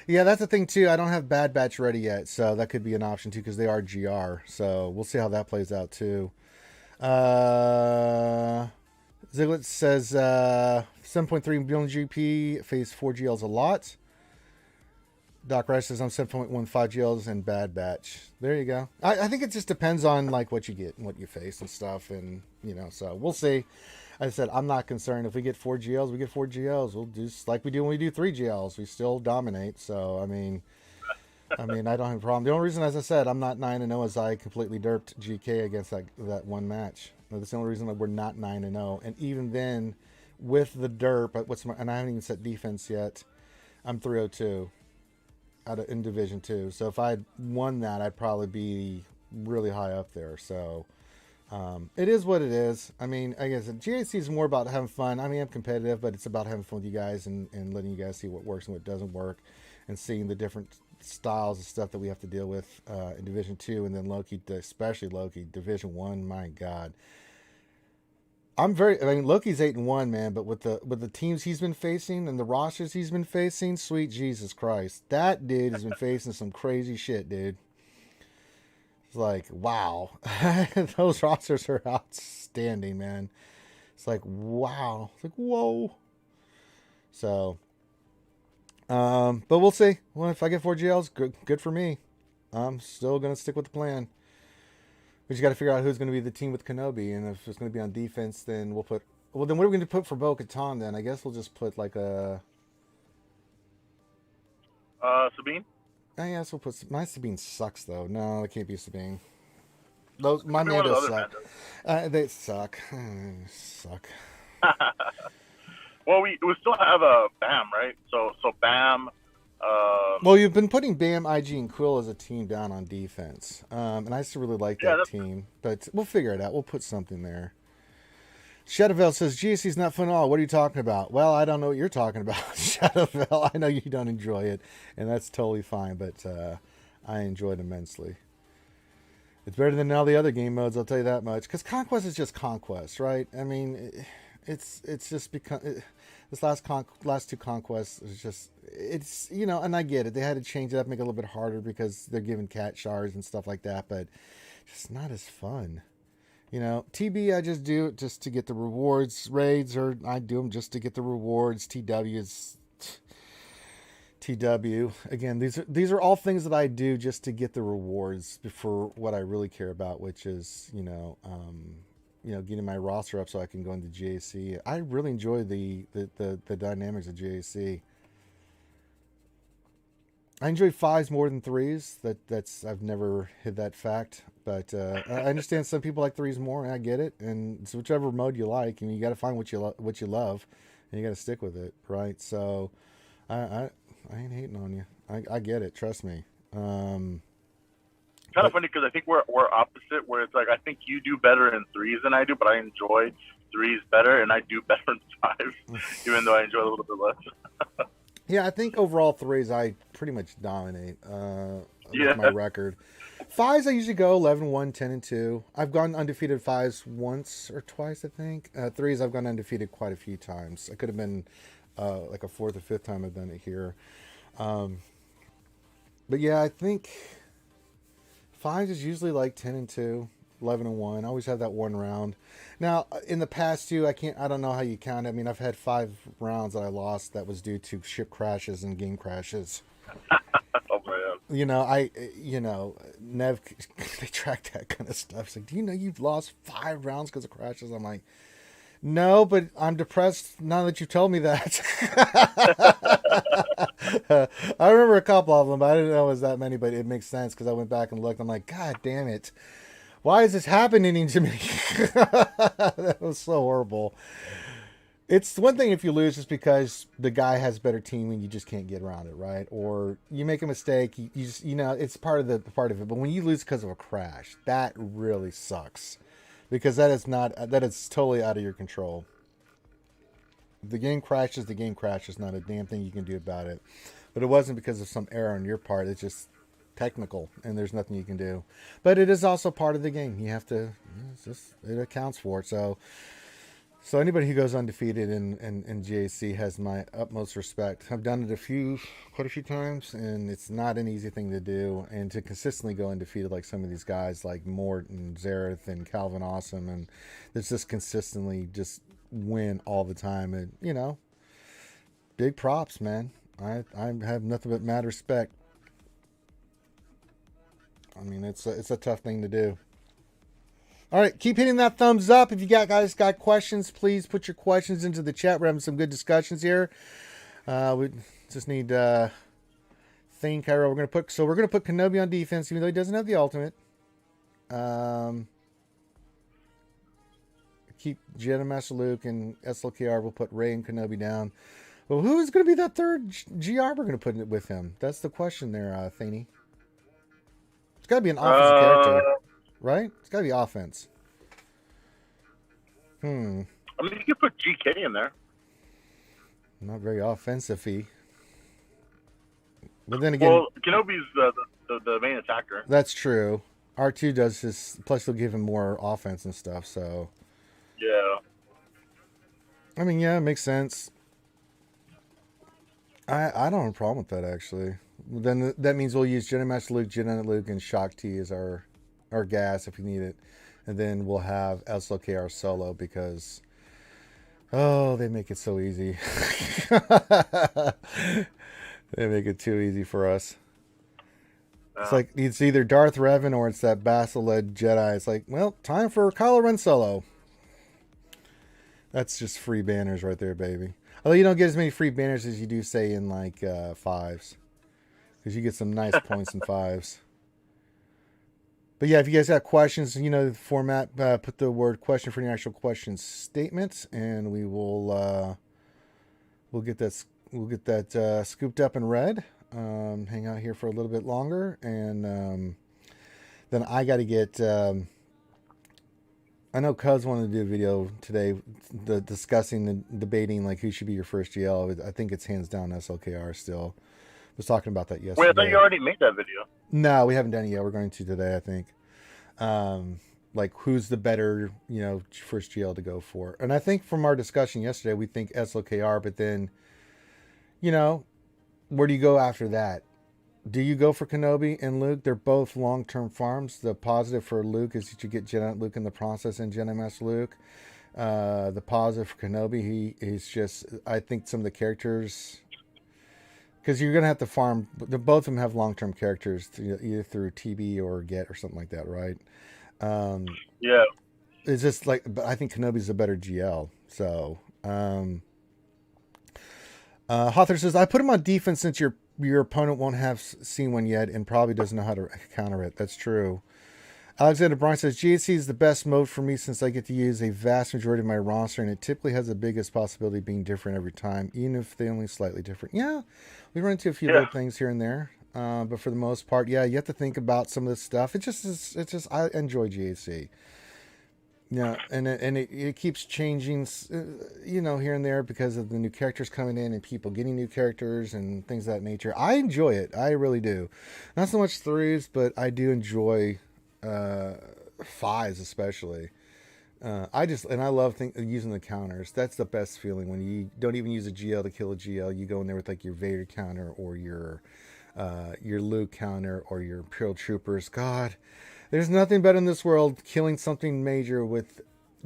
Yeah, that's the thing too. I don't have Bad Batch ready yet, so that could be an option too because they are GR. So we'll see how that plays out too. Ziglet says 7.3 billion GP, phase 4 GLs a lot. Doc Rice says I'm 7.15 GLs and Bad Batch. There you go. I think it just depends on like what you get and what you face and stuff, and so we'll see. I said I'm not concerned. If we get 4 GLs, we get 4 GLs. We'll do like we do when we do 3 GLs. We still dominate. So I mean, I don't have a problem. The only reason, as I said, I'm not 9-0 is I completely derped GK against that one match. That's the only reason that we're not 9-0. And even then, with the derp, and I haven't even set defense yet. I'm 302 in Division 2. So if I had won that, I'd probably be really high up there. So it is what it is. I mean, I guess GAC is more about having fun. I mean, I'm competitive, but it's about having fun with you guys and letting you guys see what works and what doesn't work, and seeing the different styles of stuff that we have to deal with in Division 2, and then Loki, especially Loki, Division 1, my God. I mean, Loki's 8-1, man. But with the teams he's been facing and the rosters he's been facing, sweet Jesus Christ, that dude has been facing some crazy shit, dude. It's like, wow, those rosters are outstanding, man. It's like, wow, it's like, whoa. So, but we'll see. Well, if I get 4 GLs, good for me. I'm still gonna stick with the plan. We just got to figure out who's going to be the team with Kenobi, and if it's going to be on defense, then we'll put. Well, then what are we going to put for Bo-Katan? Then I guess we'll just put like a. Sabine. I guess we'll put. My Sabine sucks though. No, it can't be Sabine. Those my Maybe one of the Mandos other suck. They suck. Suck. Well, we still have a Bam, right? So Bam. Well, you've been putting Bam, IG, and Quill as a team down on defense, and I still really like that team. But we'll figure it out. We'll put something there. Shadowvale says, GSC's not fun at all. What are you talking about? Well, I don't know what you're talking about, Shadowvale. I know you don't enjoy it, and that's totally fine, but I enjoy it immensely. It's better than all the other game modes, I'll tell you that much. Because Conquest is just Conquest, right? I mean, it's just become... This last 2 conquests is just, it's, you know, and I get it. They had to change it up, make it a little bit harder because they're giving cat shards and stuff like that, but it's not as fun. You know, TB, I just do it just to get the rewards. Raids, or I do them just to get the rewards. TW is TW. Again, these are all things that I do just to get the rewards for what I really care about, which is, getting my roster up so I can go into JAC. I really enjoy the dynamics of JAC. I enjoy 5s more than 3s. That's I've never hid that fact, but I understand some people like 3s more, and I get it. And it's whichever mode you like, and you got to find what you love, and you got to stick with it, right? So, I ain't hating on you. I get it. Trust me. Kind of funny because I think we're opposite. Where it's like I think you do better in 3s than I do, but I enjoy 3s better, and I do better in 5s, even though I enjoy a little bit less. Yeah, I think overall 3s I pretty much dominate with my record. 5s I usually go 11-1, 10-2. I've gone undefeated 5s once or twice, I think. 3s I've gone undefeated quite a few times. I could have been like a 4th or 5th time I've done it here. But yeah, I think 5s is usually like 10-2, 11-1. I always have that one round. Now, in the past too, I don't know how you count it. I mean, I've had 5 rounds that I lost that was due to ship crashes and game crashes. Oh man. Nev, they track that kind of stuff. It's like, do you know you've lost 5 rounds because of crashes? I'm like, no, but I'm depressed now that you told me that. I remember a couple of them, but I didn't know it was that many, but it makes sense because I went back and looked. I'm like, God damn it. Why is this happening to me? That was so horrible. It's one thing if you lose just because the guy has a better team and you just can't get around it, right? Or you make a mistake, you just, it's part of it. But when you lose because of a crash, that really sucks. Because that is totally out of your control. The game crashes, not a damn thing you can do about it. But it wasn't because of some error on your part. It's just technical, and there's nothing you can do. But it is also part of the game. You have to, it accounts for it. So anybody who goes undefeated in GAC has my utmost respect. I've done it quite a few times, and it's not an easy thing to do. And to consistently go undefeated like some of these guys like Mort and Zareth and Calvin Awesome, and that's just consistently just win all the time. And, big props, man. I have nothing but mad respect. I mean, it's a tough thing to do. All right, keep hitting that thumbs up. If you guys got questions, please put your questions into the chat. We're having some good discussions here. We just need Thane Cairo. We're gonna put Kenobi on defense, even though he doesn't have the ultimate. Keep Jedi Master Luke and SLKR. We'll put Rey and Kenobi down. Well, who is going to be that third GR we're going to put it with him? That's the question there, Thane. It's got to be an offensive character. Right? It's got to be offense. I mean, you could put GK in there. Not very offensive-y. But then again... Well, Kenobi's the main attacker. That's true. R2 does his... Plus, they'll give him more offense and stuff, so... Yeah. I mean, yeah, it makes sense. I don't have a problem with that, actually. Then that means we'll use Jedi Master Luke, Jedi Luke, and Shock T as our gas if we need it. And then we'll have SLKR solo because, oh, they make it so easy. They make it too easy for us. It's like it's either Darth Revan or it's that Basil-led Jedi. It's like, well, time for Kylo Ren solo. That's just free banners right there, baby. Although you don't get as many free banners as you do, say, in like fives, because you get some nice points in fives. But yeah, if you guys got questions, you know the format. Put the word question for your actual question statement, and we will we'll get that scooped up and read. Hang out here for a little bit longer, and then I got to get. I know Cuz wanted to do a video today, debating like who should be your first GL. I think it's hands down SLKR still. I was talking about that yesterday. Wait, I thought you already made that video. No, we haven't done it yet. We're going to today, I think. Like who's the better, first GL to go for? And I think from our discussion yesterday, we think SLKR, but then, where do you go after that? Do you go for Kenobi and Luke? They're both long-term farms. The positive for Luke is that you get Jedi Luke in the process and Jedi Master Luke. The positive for Kenobi, he's just, I think some of the characters, because you're going to have to farm, both of them have long-term characters, either through TB or Get or something like that, right? Yeah. It's just like, but I think Kenobi's a better GL. So, Hawthorne says, I put him on defense since your opponent won't have seen one yet and probably doesn't know how to counter it. That's true. Alexander Bryan says, GHC is the best mode for me since I get to use a vast majority of my roster, and it typically has the biggest possibility of being different every time, even if they only slightly different. Yeah, we run into a few little things here and there, but for the most part, yeah, you have to think about some of this stuff. It's just I enjoy GHC. Yeah, and it keeps changing, here and there because of the new characters coming in and people getting new characters and things of that nature. I enjoy it. I really do. Not so much threes, but I do enjoy fives especially. I love using the counters. That's the best feeling when you don't even use a GL to kill a GL. You go in there with like your Vader counter or your Luke counter or your Imperial Troopers. God. There's nothing better in this world killing something major with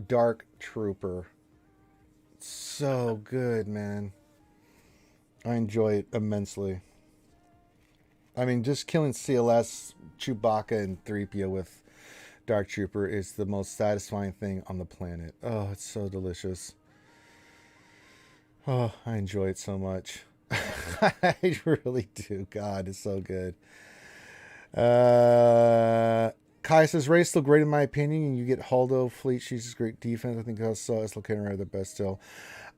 Dark Trooper. So good, man. I enjoy it immensely. I mean, just killing CLS, Chewbacca, and 3PO with Dark Trooper is the most satisfying thing on the planet. Oh, it's so delicious. Oh, I enjoy it so much. I really do. God, it's so good. Kai says, Ray's still great in my opinion, and you get Haldo Fleet. She's just great defense. I think SLK are the best still.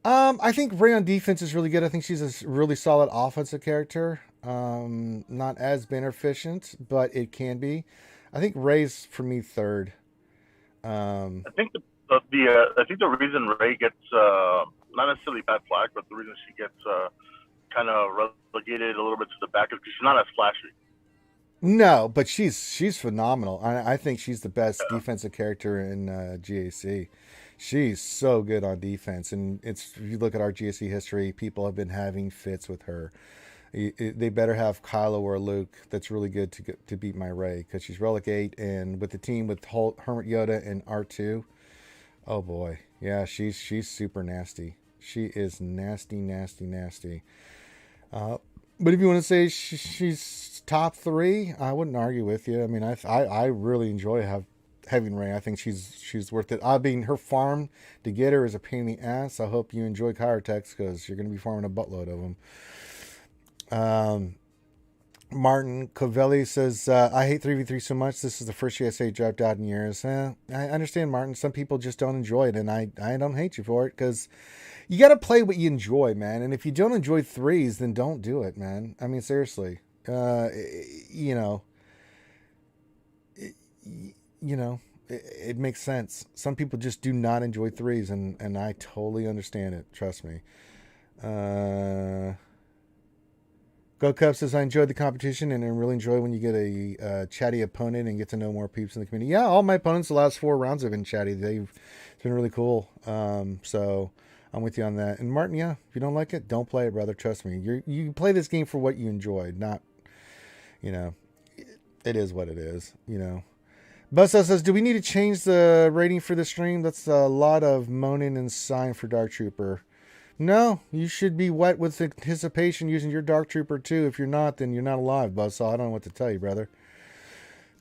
I think Ray on defense is really good. I think she's a really solid offensive character. Not as banner efficient, but it can be. I think Ray's for me third. I think the reason Ray gets not necessarily bad flag, but the reason she gets kind of relegated a little bit to the back is because she's not as flashy. No, but she's phenomenal. I think she's the best defensive character in GAC. She's so good on defense, and if you look at our GAC history, people have been having fits with her. They better have Kylo or Luke that's really good to beat my Rey, because she's Relic 8, and with the team with Hermit Yoda and R2, oh boy, yeah, she's super nasty. She is nasty. But if you want to say she's top 3, I wouldn't argue with you. I mean, I really enjoy having Rey. I think she's worth it. I mean, her farm to get her is a pain in the ass. I hope you enjoy Chirotex, because you're going to be farming a buttload of them. Martin Covelli says, I hate 3v3 so much. This is the first GSA dropped out in years. I understand, Martin. Some people just don't enjoy it, and I don't hate you for it, because you got to play what you enjoy, man. And if you don't enjoy threes, then don't do it, man. I mean, seriously. It makes sense. Some people just do not enjoy threes, and I totally understand it. Trust me. Go Cubs says, I enjoyed the competition, and I really enjoy when you get a chatty opponent and get to know more peeps in the community. Yeah, all my opponents the last 4 rounds have been chatty. It's been really cool. So I'm with you on that. And Martin, yeah, if you don't like it, don't play it, brother. Trust me. You play this game for what you enjoy, not, you know, it is what it is, you know. Busta says, do we need to change the rating for the stream? That's a lot of moaning and sighing for Dark Trooper. No, you should be wet with anticipation using your Dark Trooper too. If you're not, then you're not alive, Buzzsaw. I don't know what to tell you, brother.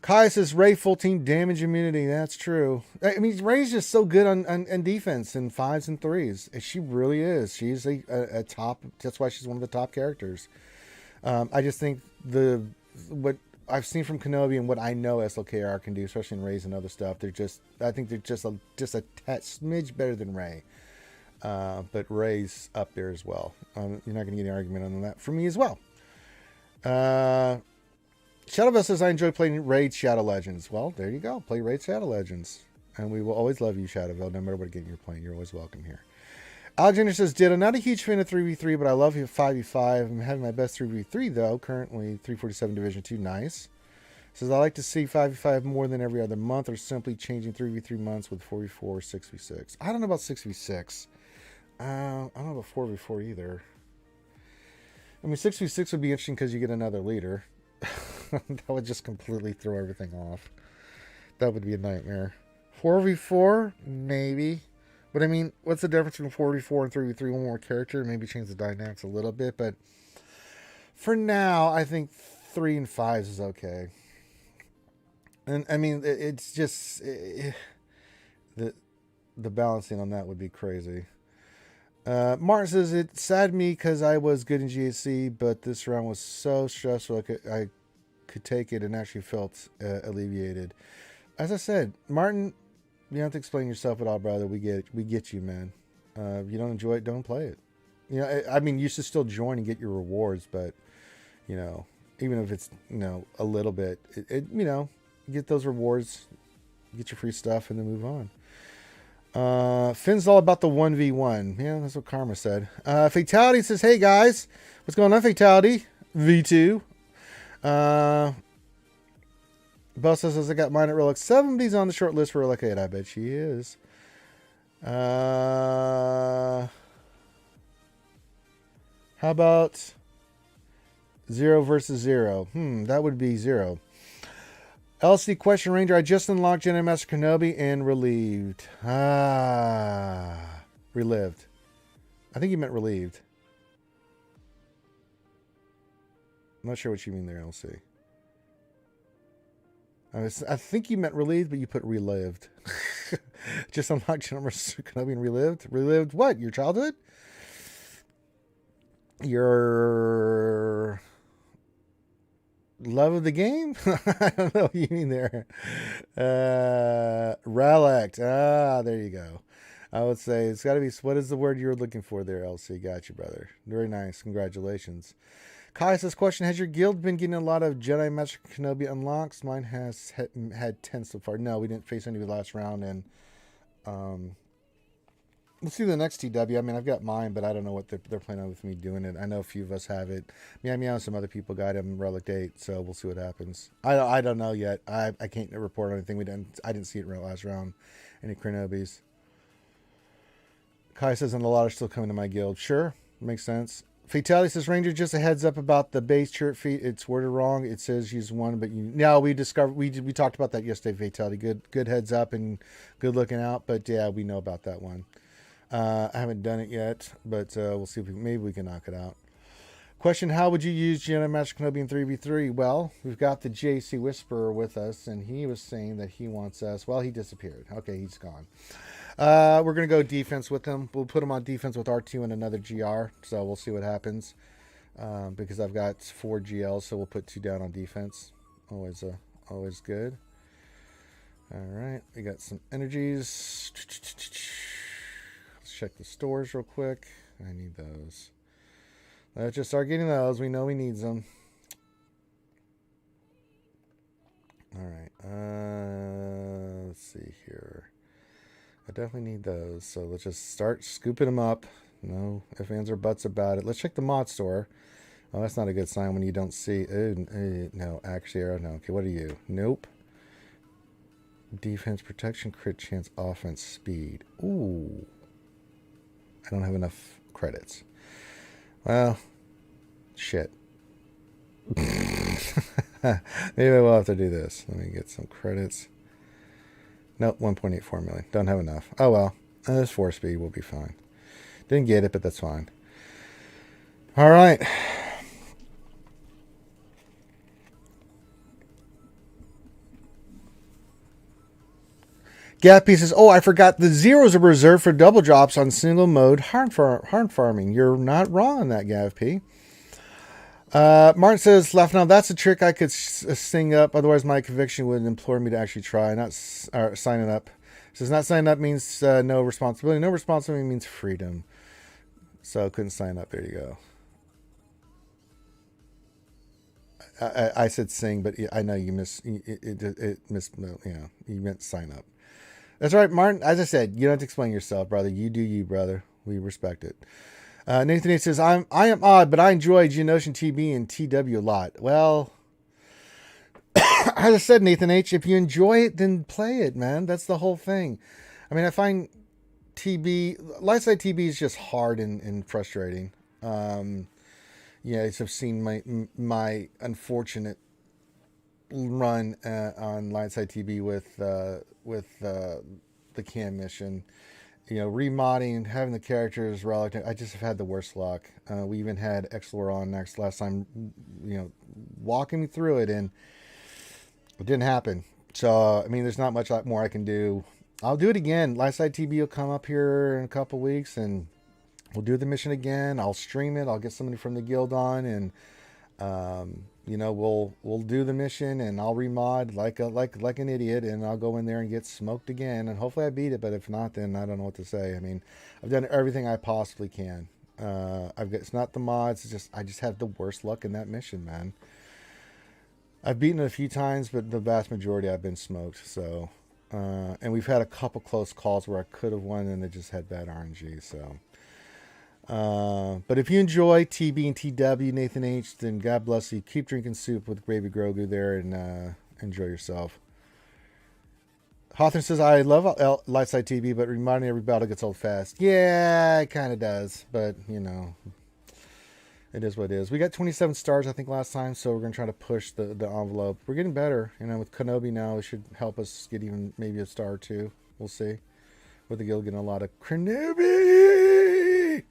Kai says, Ray full team damage immunity. That's true. I mean, Ray's just so good on defense in 5s and 3s. She really is. She's a top. That's why she's one of the top characters. I just think what I've seen from Kenobi and what I know SLKR can do, especially in Ray's and other stuff, I think they're just a smidge better than Ray. But Ray's up there as well. You're not going to get any argument on that for me as well. Shadowville says, I enjoy playing Raid Shadow Legends. Well, there you go. Play Raid Shadow Legends. And we will always love you, Shadowville, no matter what game you're playing. You're always welcome here. Alexander says, Ditto, not a huge fan of 3v3, but I love 5v5. I'm having my best 3v3, though. Currently, 347 Division 2. Nice. Says, I like to see 5v5 more than every other month, or simply changing 3v3 months with 4v4 or 6v6. I don't know about 6v6. I don't know about 4v4 either. I mean, 6v6 would be interesting because you get another leader. That would just completely throw everything off. That would be a nightmare. 4v4? Maybe. But I mean, what's the difference between 4v4 and 3v3? One more character, maybe change the dynamics a little bit. But for now, I think 3 and 5s is okay. And I mean, it's just... the balancing on that would be crazy. Martin says, it saddened me because I was good in GAC, but this round was so stressful I could take it and actually felt alleviated. As I said, Martin, you don't have to explain yourself at all, brother. We get you, man. If you don't enjoy it, don't play it. You know, I mean, you should still join and get your rewards, but you know, even if it's, you know, a little bit, you know, get those rewards, get your free stuff, and then move on. Finn's all about the 1v1. Yeah, that's what Karma said. Fatality says, hey guys, what's going on, Fatality? V2. Busta says, I got mine at Relic. 7 of these on the short list for Relic 8. I bet she is. How about 0 versus 0? That would be 0. LC Question Ranger, I just unlocked Jedi Master Kenobi and relived. Relived. I think you meant relieved. I'm not sure what you mean there, LC. I think you meant relieved, but you put relived. Just unlocked Jedi Master Kenobi and relived? Relived what? Your childhood? Your... love of the game? I don't know what you mean there. Relic. There you go. I would say it's got to be, what is the word you're looking for there, LC? Got you, brother. Very nice. Congratulations. Kai says, question, has your guild been getting a lot of Jedi Master Kenobi unlocks? Mine has had 10 so far. No, we didn't face any last round, and we'll see the next TW. I mean, I've got mine, but I don't know what they're planning on with me doing it. I know a few of us have it. Meow Meow and some other people got him Relic 8, so we'll see what happens. I don't know yet. I can't report on anything. I didn't see it in the last round. Any Kenobis. Kai says, and a lot are still coming to my guild. Sure, makes sense. Fatality says, Ranger, just a heads up about the base chirp feat. It's worded wrong. It says use one, but we talked about that yesterday, Fatality. Good heads up and good looking out. But yeah, we know about that one. I haven't done it yet, but we'll see if maybe we can knock it out. Question, how would you use Jedi Master Kenobi in 3v3? Well, we've got the JC Whisperer with us, and he was saying that he wants us. Well, he disappeared. Okay, he's gone. We're going to go defense with him. We'll put him on defense with R2 and another GR, so we'll see what happens. Because I've got 4 GLs, so we'll put 2 down on defense. Always good. All right, we got some energies. Let's check the stores real quick. I need those. Let's just start getting those. We know we need them. All right. Let's see here. I definitely need those. So let's just start scooping them up. No ifs, ands, or buts about it. Let's check the mod store. Oh, that's not a good sign when you don't see. No, actually, no. Okay, what are you? Nope. Defense, protection, crit chance, offense, speed. Ooh. I don't have enough credits. Well, shit. Maybe we'll have to do this. Let me get some credits. Nope, 1.84 million. Don't have enough. Oh well. This 4-speed will be fine. Didn't get it, but that's fine. All right. Gap pieces. Oh, I forgot. The zeros are reserved for double drops on single mode harm farming. You're not wrong on that, Gav P. Martin says, laugh now. That's a trick I could sing up. Otherwise, my conviction would implore me to actually try. Not signing up. It says not signing up means no responsibility. No responsibility means freedom. So couldn't sign up. There you go. I said sing, but I know you you meant sign up. That's right, Martin. As I said, you don't have to explain yourself, brother. You do you, brother. We respect it. Nathan H says, I am odd, but I enjoy Geonosian TB and TW a lot. Well, as I said, Nathan H, if you enjoy it, then play it, man. That's the whole thing. I mean, I find Lightside TB is just hard and frustrating. Yeah, I've seen my unfortunate run on Lightside TB with the cam mission. You know, remodding, having the characters Relic. I just have had the worst luck. We even had Xlor on last time, you know, walking me through it, and it didn't happen. So, I mean, there's not much more I can do. I'll do it again. Lightside TB will come up here in a couple weeks, and we'll do the mission again. I'll stream it. I'll get somebody from the guild on, and you know, we'll do the mission, and I'll remod like an idiot, and I'll go in there and get smoked again, and hopefully I beat it. But if not, then I don't know what to say. I mean, I've done everything I possibly can. It's not the mods. It's just I just have the worst luck in that mission, man. I've beaten it a few times, but the vast majority I've been smoked. So, and we've had a couple close calls where I could have won, and they just had bad RNG. So. But if you enjoy TB and TW, Nathan H, then God bless you. Keep drinking soup with Gravy Grogu there, and enjoy yourself. Hawthorne says, I love Lightside TB, but reminding every battle gets old fast. Yeah, it kind of does, but, you know, it is what it is. We got 27 stars, I think, last time, so we're going to try to push the envelope. We're getting better. You know, with Kenobi now, it should help us get even maybe a star or two. We'll see. With the guild getting a lot of Kenobi!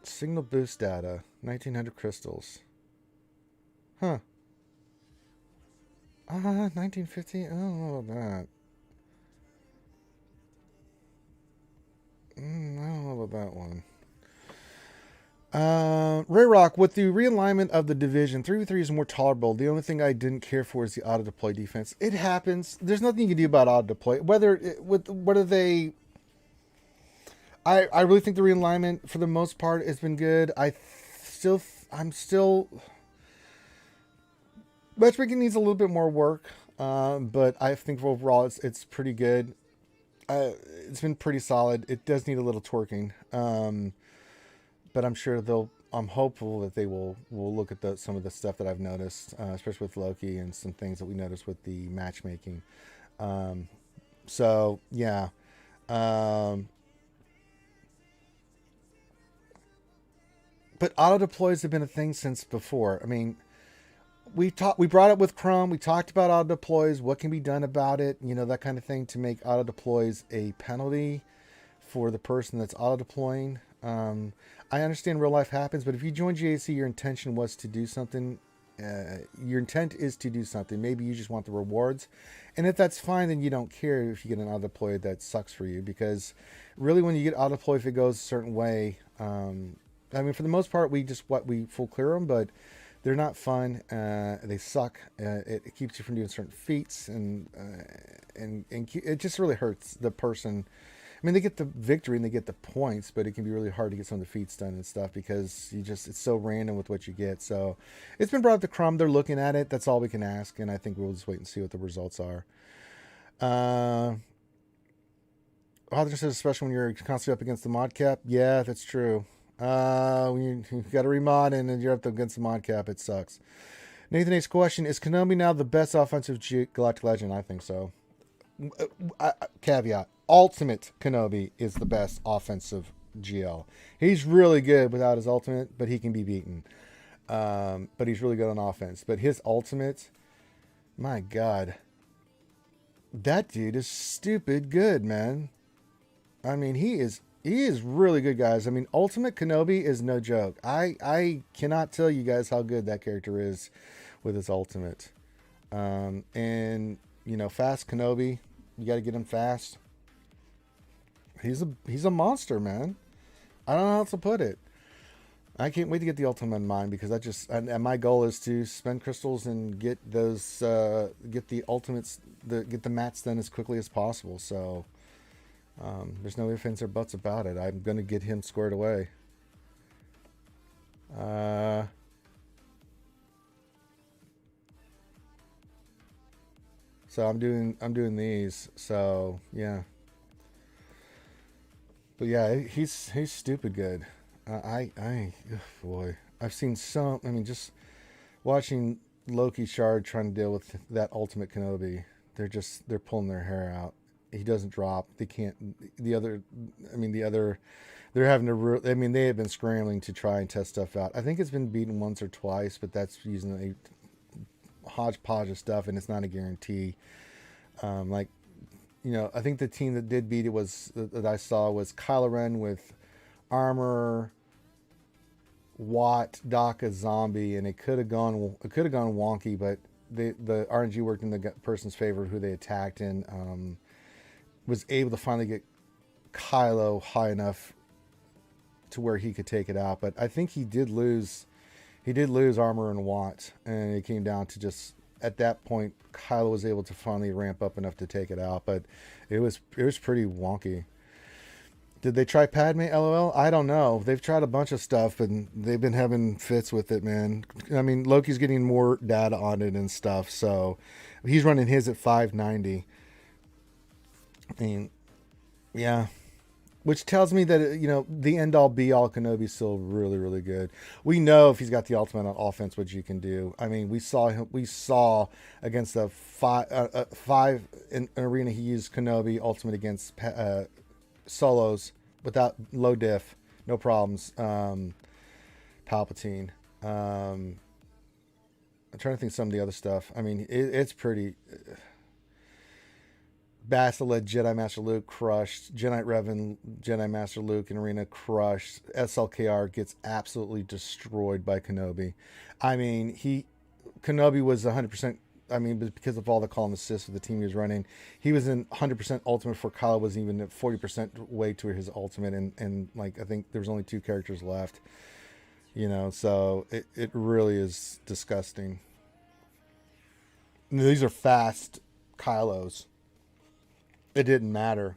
Signal boost data, 1900 crystals. Huh. 1950? I don't know about that. I don't know about that one. Ray Rock, with the realignment of the division, 3v3 is more tolerable. The only thing I didn't care for is the auto deploy defense. It happens. There's nothing you can do about auto deploy. Whether they... I really think the realignment, for the most part, has been good. I'm still... Matchmaking needs a little bit more work, but I think overall it's pretty good. It's been pretty solid. It does need a little twerking, but I'm sure I'm hopeful that they will look at some of the stuff that I've noticed, especially with Loki and some things that we noticed with the matchmaking. So yeah. But auto deploys have been a thing since before. I mean, we brought it with Chrome. We talked about auto deploys, what can be done about it, you know, that kind of thing, to make auto deploys a penalty for the person that's auto deploying. I understand real life happens, but if you join GAC, your intention was to do something. Your intent is to do something. Maybe you just want the rewards, and if that's fine, then you don't care if you get an auto deploy that sucks for you, because really, when you get auto deploy, if it goes a certain way, I mean, for the most part, we full clear them, but they're not fun. They suck. It keeps you from doing certain feats, and it just really hurts the person. I mean, they get the victory and they get the points, but it can be really hard to get some of the feats done and stuff, because it's so random with what you get. So it's been brought up to Crum. They're looking at it. That's all we can ask, and I think we'll just wait and see what the results are. Hawthorne says, especially when you're constantly up against the mod cap. Yeah, that's true. When you've got to remod and then you're up against the mod cap, it sucks. Nathan A's question, is Kenobi now the best offensive Galactic Legend? I think so. Caveat, ultimate Kenobi is the best offensive GL. He's really good without his ultimate, but he can be beaten. But he's really good on offense. But his ultimate, my God, that dude is stupid good, man. I mean, he is really good, guys. I mean, Ultimate Kenobi is no joke. I cannot tell you guys how good that character is with his ultimate. And you know, fast Kenobi, you got to get him fast. He's a monster, man. I don't know how else to put it. I can't wait to get the ultimate in mine because and my goal is to spend crystals and get those get the ultimates, get the mats done as quickly as possible. So there's no ifs, ands, or buts about it. I'm gonna get him squared away. So I'm doing these. So yeah. But yeah, he's stupid good. Boy, I've seen some. I mean, just watching Loki Shard trying to deal with that ultimate Kenobi, they're pulling their hair out. He doesn't drop. They can't. They're having to. I mean, they have been scrambling to try and test stuff out. I think it's been beaten once or twice, but that's using a hodgepodge of stuff, and it's not a guarantee. Like, you know, I think the team that did beat it that I saw was Kylo Ren with armor, Watt, Daka, zombie, and it could have gone wonky, but the RNG worked in the person's favor who they attacked, and was able to finally get Kylo high enough to where he could take it out. But I think he did lose armor and Watt, and it came down to just at that point Kylo was able to finally ramp up enough to take it out, but it was pretty wonky. Did they try Padme? LOL. I don't know. They've tried a bunch of stuff, and they've been having fits with it, man. I mean, Loki's getting more data on it and stuff, so he's running his at 590. I mean, yeah. Which tells me that, you know, the end-all be-all Kenobi's still really, really good. We know if he's got the ultimate on offense, what you can do. I mean, we saw against the five in arena, he used Kenobi ultimate against solos without low diff, no problems. Palpatine. I'm trying to think of some of the other stuff. I mean, it's pretty... Bastila, Jedi Master Luke crushed. Jedi Revan, Jedi Master Luke in arena crushed. SLKR gets absolutely destroyed by Kenobi. I mean, Kenobi was 100%. I mean, because of all the call and assist of the team he was running, he was in 100% ultimate for Kylo was even at 40% way to his ultimate, and like I think there was only 2 characters left. You know, so it really is disgusting. And these are fast Kylos. It didn't matter.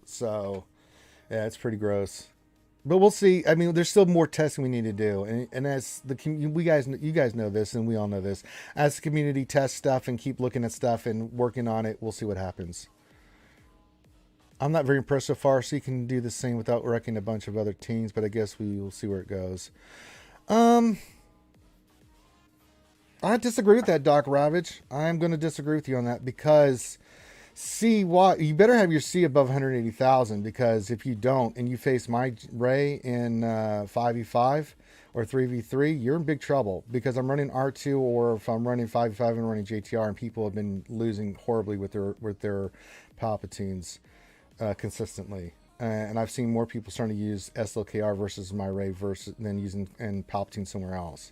So, yeah, it's pretty gross. But we'll see. I mean, there's still more testing we need to do, and as you guys know this, and we all know this. As the community tests stuff and keep looking at stuff and working on it, we'll see what happens. I'm not very impressed so far, so you can do the same without wrecking a bunch of other teams. But I guess we will see where it goes. I disagree with that, Doc Ravage. I'm going to disagree with you on that because you better have your C above 180,000, because if you don't and you face my Ray in 5v5 or 3v3, you're in big trouble, because I'm running R2, or if I'm running 5v5 and running JTR, and people have been losing horribly with their Palpatines consistently. And I've seen more people starting to use SLKR versus my Ray than using and Palpatine somewhere else.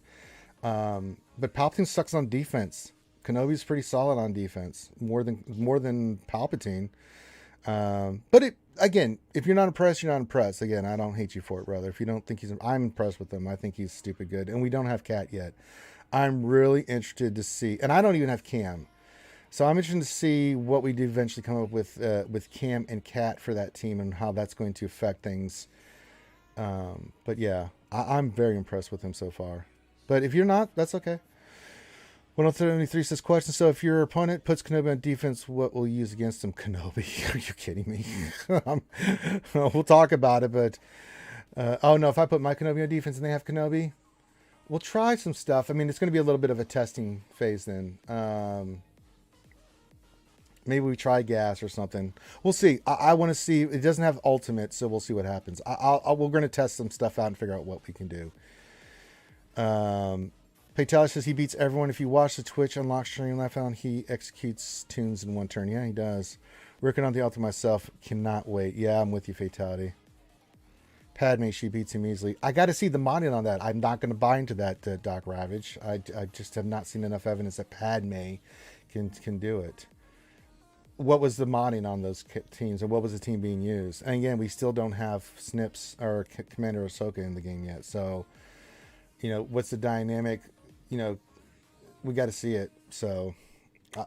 But Palpatine sucks on defense. Kenobi's pretty solid on defense, more than Palpatine. But again, if you're not impressed, you're not impressed. Again, I don't hate you for it, brother. If you don't think I'm impressed with him. I think he's stupid good, and we don't have Cat yet. I'm really interested to see, and I don't even have Cam, so I'm interested to see what we do eventually come up with Cam and Cat for that team and how that's going to affect things. But yeah, I'm very impressed with him so far. But if you're not, that's okay. 173 says, question, so if your opponent puts Kenobi on defense, what will you use against him? Kenobi? Are you kidding me? We'll talk about it, but... oh, no, if I put my Kenobi on defense and they have Kenobi, we'll try some stuff. I mean, it's going to be a little bit of a testing phase then. Maybe we try gas or something. We'll see. I want to see. It doesn't have ultimate, so we'll see what happens. We're going to test some stuff out and figure out what we can do. Paytala says he beats everyone. If you watch the Twitch unlock stream I found, he executes tunes in one turn. Yeah, he does. Working on the ultimate myself. Cannot wait. Yeah, I'm with you, Fatality. Padme, she beats him easily. I got to see the modding on that. I'm not going to buy into that, Doc Ravage. I just have not seen enough evidence that Padme can do it. What was the modding on those teams, and what was the team being used? And again, we still don't have Snips or Commander Ahsoka in the game yet. So, what's the dynamic? We got to see it. So,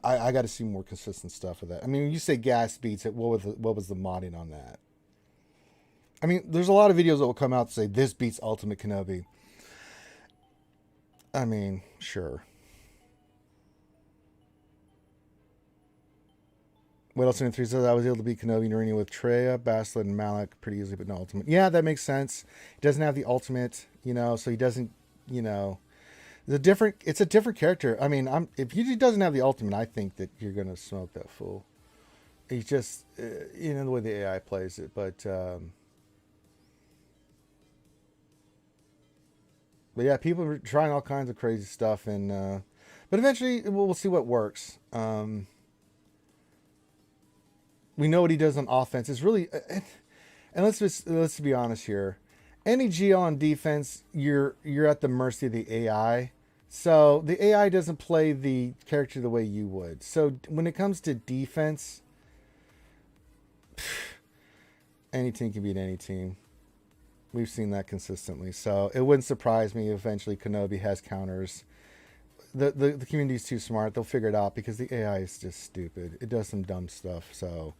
I got to see more consistent stuff of that. I mean, when you say gas beats it, what was the modding on that? I mean, there's a lot of videos that will come out to say this beats Ultimate Kenobi. I mean, sure. What else in 3 says I was able to beat Kenobi and Irina with Traya, Baslet, and Malik pretty easily, but no ultimate. Yeah, that makes sense. He doesn't have the ultimate, so he doesn't, it's a different character. I mean, if he doesn't have the ultimate, I think that you're gonna smoke that fool. He's just, the way the AI plays it, but yeah, people are trying all kinds of crazy stuff, and but eventually we'll see what works. We know what he does on offense. It's really, and let's be honest here. Any GL on defense, you're at the mercy of the AI. So the AI doesn't play the character the way you would. So when it comes to defense, any team can beat any team. We've seen that consistently. So it wouldn't surprise me if eventually Kenobi has counters. The community is too smart. They'll figure it out because the AI is just stupid. It does some dumb stuff. So,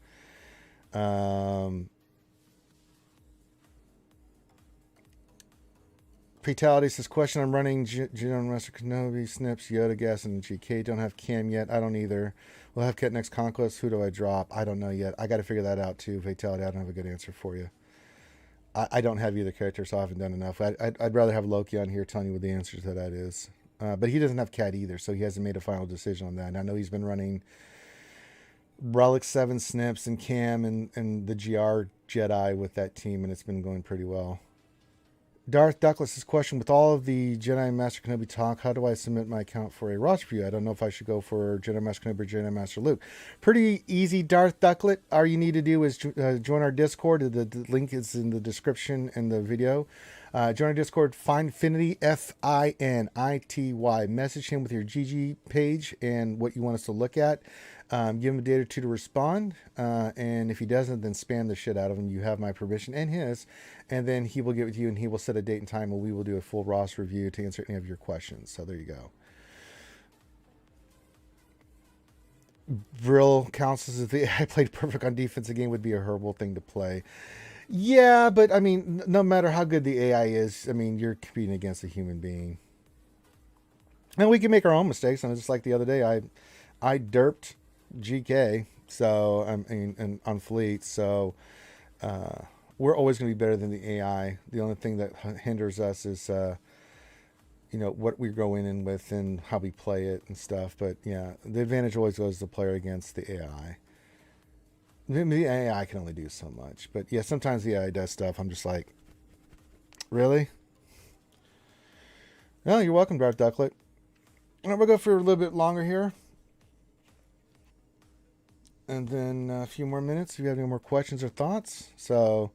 Fatality says, question, I'm running General Master Kenobi, Snips, Yoda, Gas, and GK. Don't have Cam yet. I don't either. We'll have Ket next Conquest. Who do I drop? I don't know yet. I got to figure that out too, Fatality. I don't have a good answer for you. I don't have either character, so I haven't done enough. I'd rather have Loki on here telling you what the answer to that is. But he doesn't have Cat either, so he hasn't made a final decision on that. And I know he's been running Relic 7 Snips and Cam and the GR Jedi with that team, and it's been going pretty well. Darth Douglas's question, with all of the Jedi Master Kenobi talk, how do I submit my account for a roster view? I don't know if I should go for Jedi Master Kenobi or Jedi Master Luke. Pretty easy, Darth Ducklet. All you need to do is join our Discord. The link is in the description in the video. Join our Discord, Finity, Finity. Message him with your GG page and what you want us to look at. Give him a day or two to respond. And if he doesn't, then spam the shit out of him. You have my permission and his. And then he will get with you and he will set a date and time where we will do a full roster review to answer any of your questions. So there you go. Brill counts as if the I played perfect on defense again would be a horrible thing to play. Yeah, but I mean, no matter how good the AI is, I mean, you're competing against a human being. And we can make our own mistakes. And just like the other day, I derped GK, so I mean, and on fleet, so we're always going to be better than the AI. The only thing that hinders us is what we go in with and how we play it and stuff. But yeah, the advantage always goes to the player against the AI. The AI can only do so much, but yeah, sometimes the AI does stuff I'm just like, really? No, you're welcome, Darth Ducklet. All right, we'll go for a little bit longer here. And then a few more minutes if you have any more questions or thoughts. So,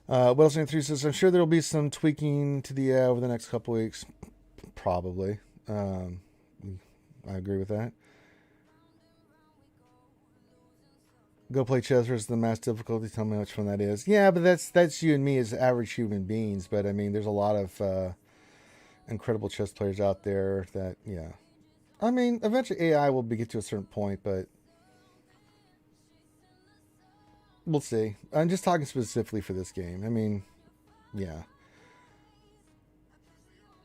what else in 3 says? I'm sure there will be some tweaking to the over the next couple weeks. Probably. I agree with that. Go play chess versus the mass difficulty. Tell me how much fun that is. Yeah, but that's you and me as average human beings. But I mean, there's a lot of incredible chess players out there that, yeah. I mean, eventually AI will get to a certain point, but we'll see. I'm just talking specifically for this game. I mean, yeah.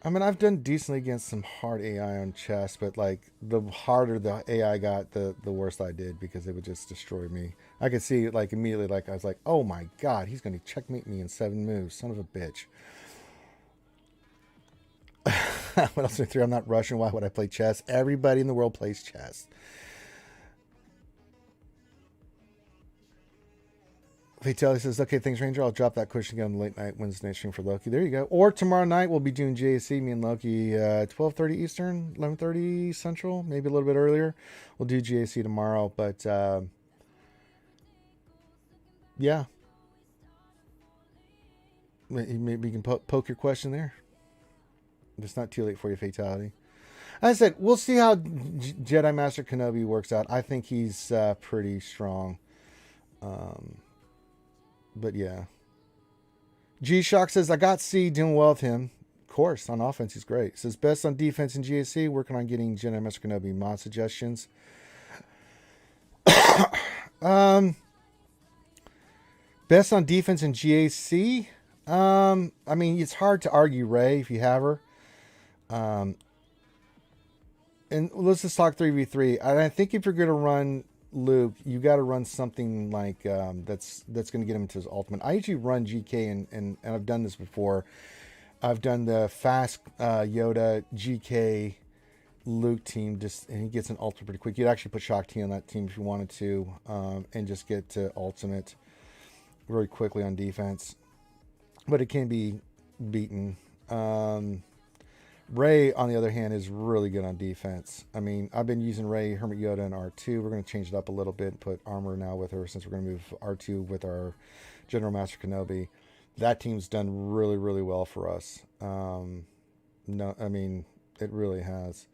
I mean, I've done decently against some hard AI on chess, but like the harder the AI got, the worse I did because it would just destroy me. I could see like immediately, like I was like, oh my god, he's going to checkmate me in 7 moves. Son of a bitch. What else? I'm not Russian. Why would I play chess? Everybody in the world plays chess. Fatality says, okay, thanks, Ranger. I'll drop that question again on the late night Wednesday night stream for Loki. There you go. Or tomorrow night, we'll be doing JAC, me and Loki, 12:30 Eastern, 11:30 Central, maybe a little bit earlier. We'll do JAC tomorrow. But, yeah. Maybe you can poke your question there. It's not too late for you, Fatality. As I said, we'll see how Jedi Master Kenobi works out. I think he's pretty strong. But yeah. G-Shock says, I got C, doing well with him. Of course, on offense, he's great. Says, best on defense in GAC, working on getting Jedi Master Kenobi mod suggestions. Best on defense in GAC? I mean, it's hard to argue Rey if you have her. And let's just talk 3v3. I think if you're going to run Luke, you got to run something like that's going to get him into his ultimate. I usually run GK, and I've done this before. I've done the fast Yoda GK Luke team, and he gets an ultimate pretty quick. You'd actually put Shock T on that team if you wanted to, and just get to ultimate very quickly on defense. But it can be beaten. Rey, on the other hand, is really good on defense. I mean, I've been using Rey, Hermit Yoda, and R2. We're going to change it up a little bit and put armor now with her, since we're going to move R2 with our General Master Kenobi. That team's done really, really well for us. No, I mean, it really has.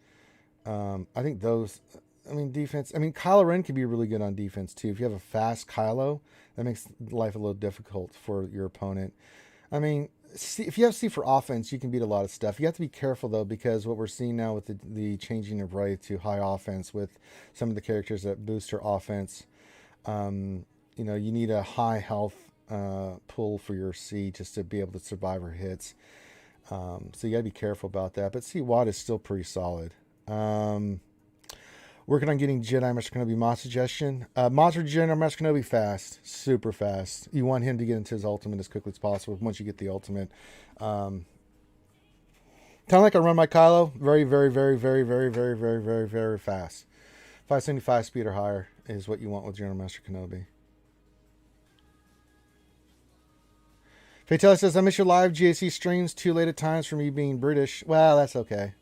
I think defense. I mean, Kylo Ren can be really good on defense, too. If you have a fast Kylo, that makes life a little difficult for your opponent. I mean, if you have C for offense, you can beat a lot of stuff. You have to be careful, though, because what we're seeing now with the changing of Rey to high offense with some of the characters that boost her offense, you need a high health pull for your C just to be able to survive her hits. So you got to be careful about that. But C Watt is still pretty solid. Working on getting Jedi Master Kenobi mod suggestion. Mods for Jedi Master Kenobi fast. Super fast. You want him to get into his ultimate as quickly as possible once you get the ultimate. Kind of like I run my Kylo. Very, very, very, very, very, very, very, very, very fast. 575 speed or higher is what you want with Jedi Master Kenobi. Fatella says, I miss your live GAC streams. Too late at times for me being British. Well, that's okay.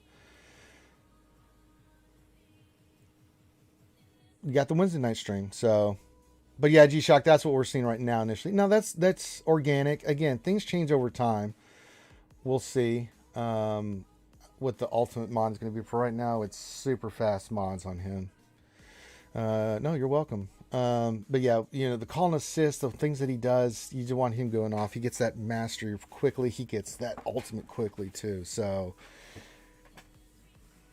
You got the Wednesday night stream, so. But yeah, G-Shock, that's what we're seeing right now initially. Now, that's organic. Again, things change over time. We'll see what the ultimate mod is going to be. For right now, it's super fast mods on him. No, you're welcome. But yeah, the call and assist, the things that he does, you just want him going off. He gets that mastery quickly. He gets that ultimate quickly, too. So,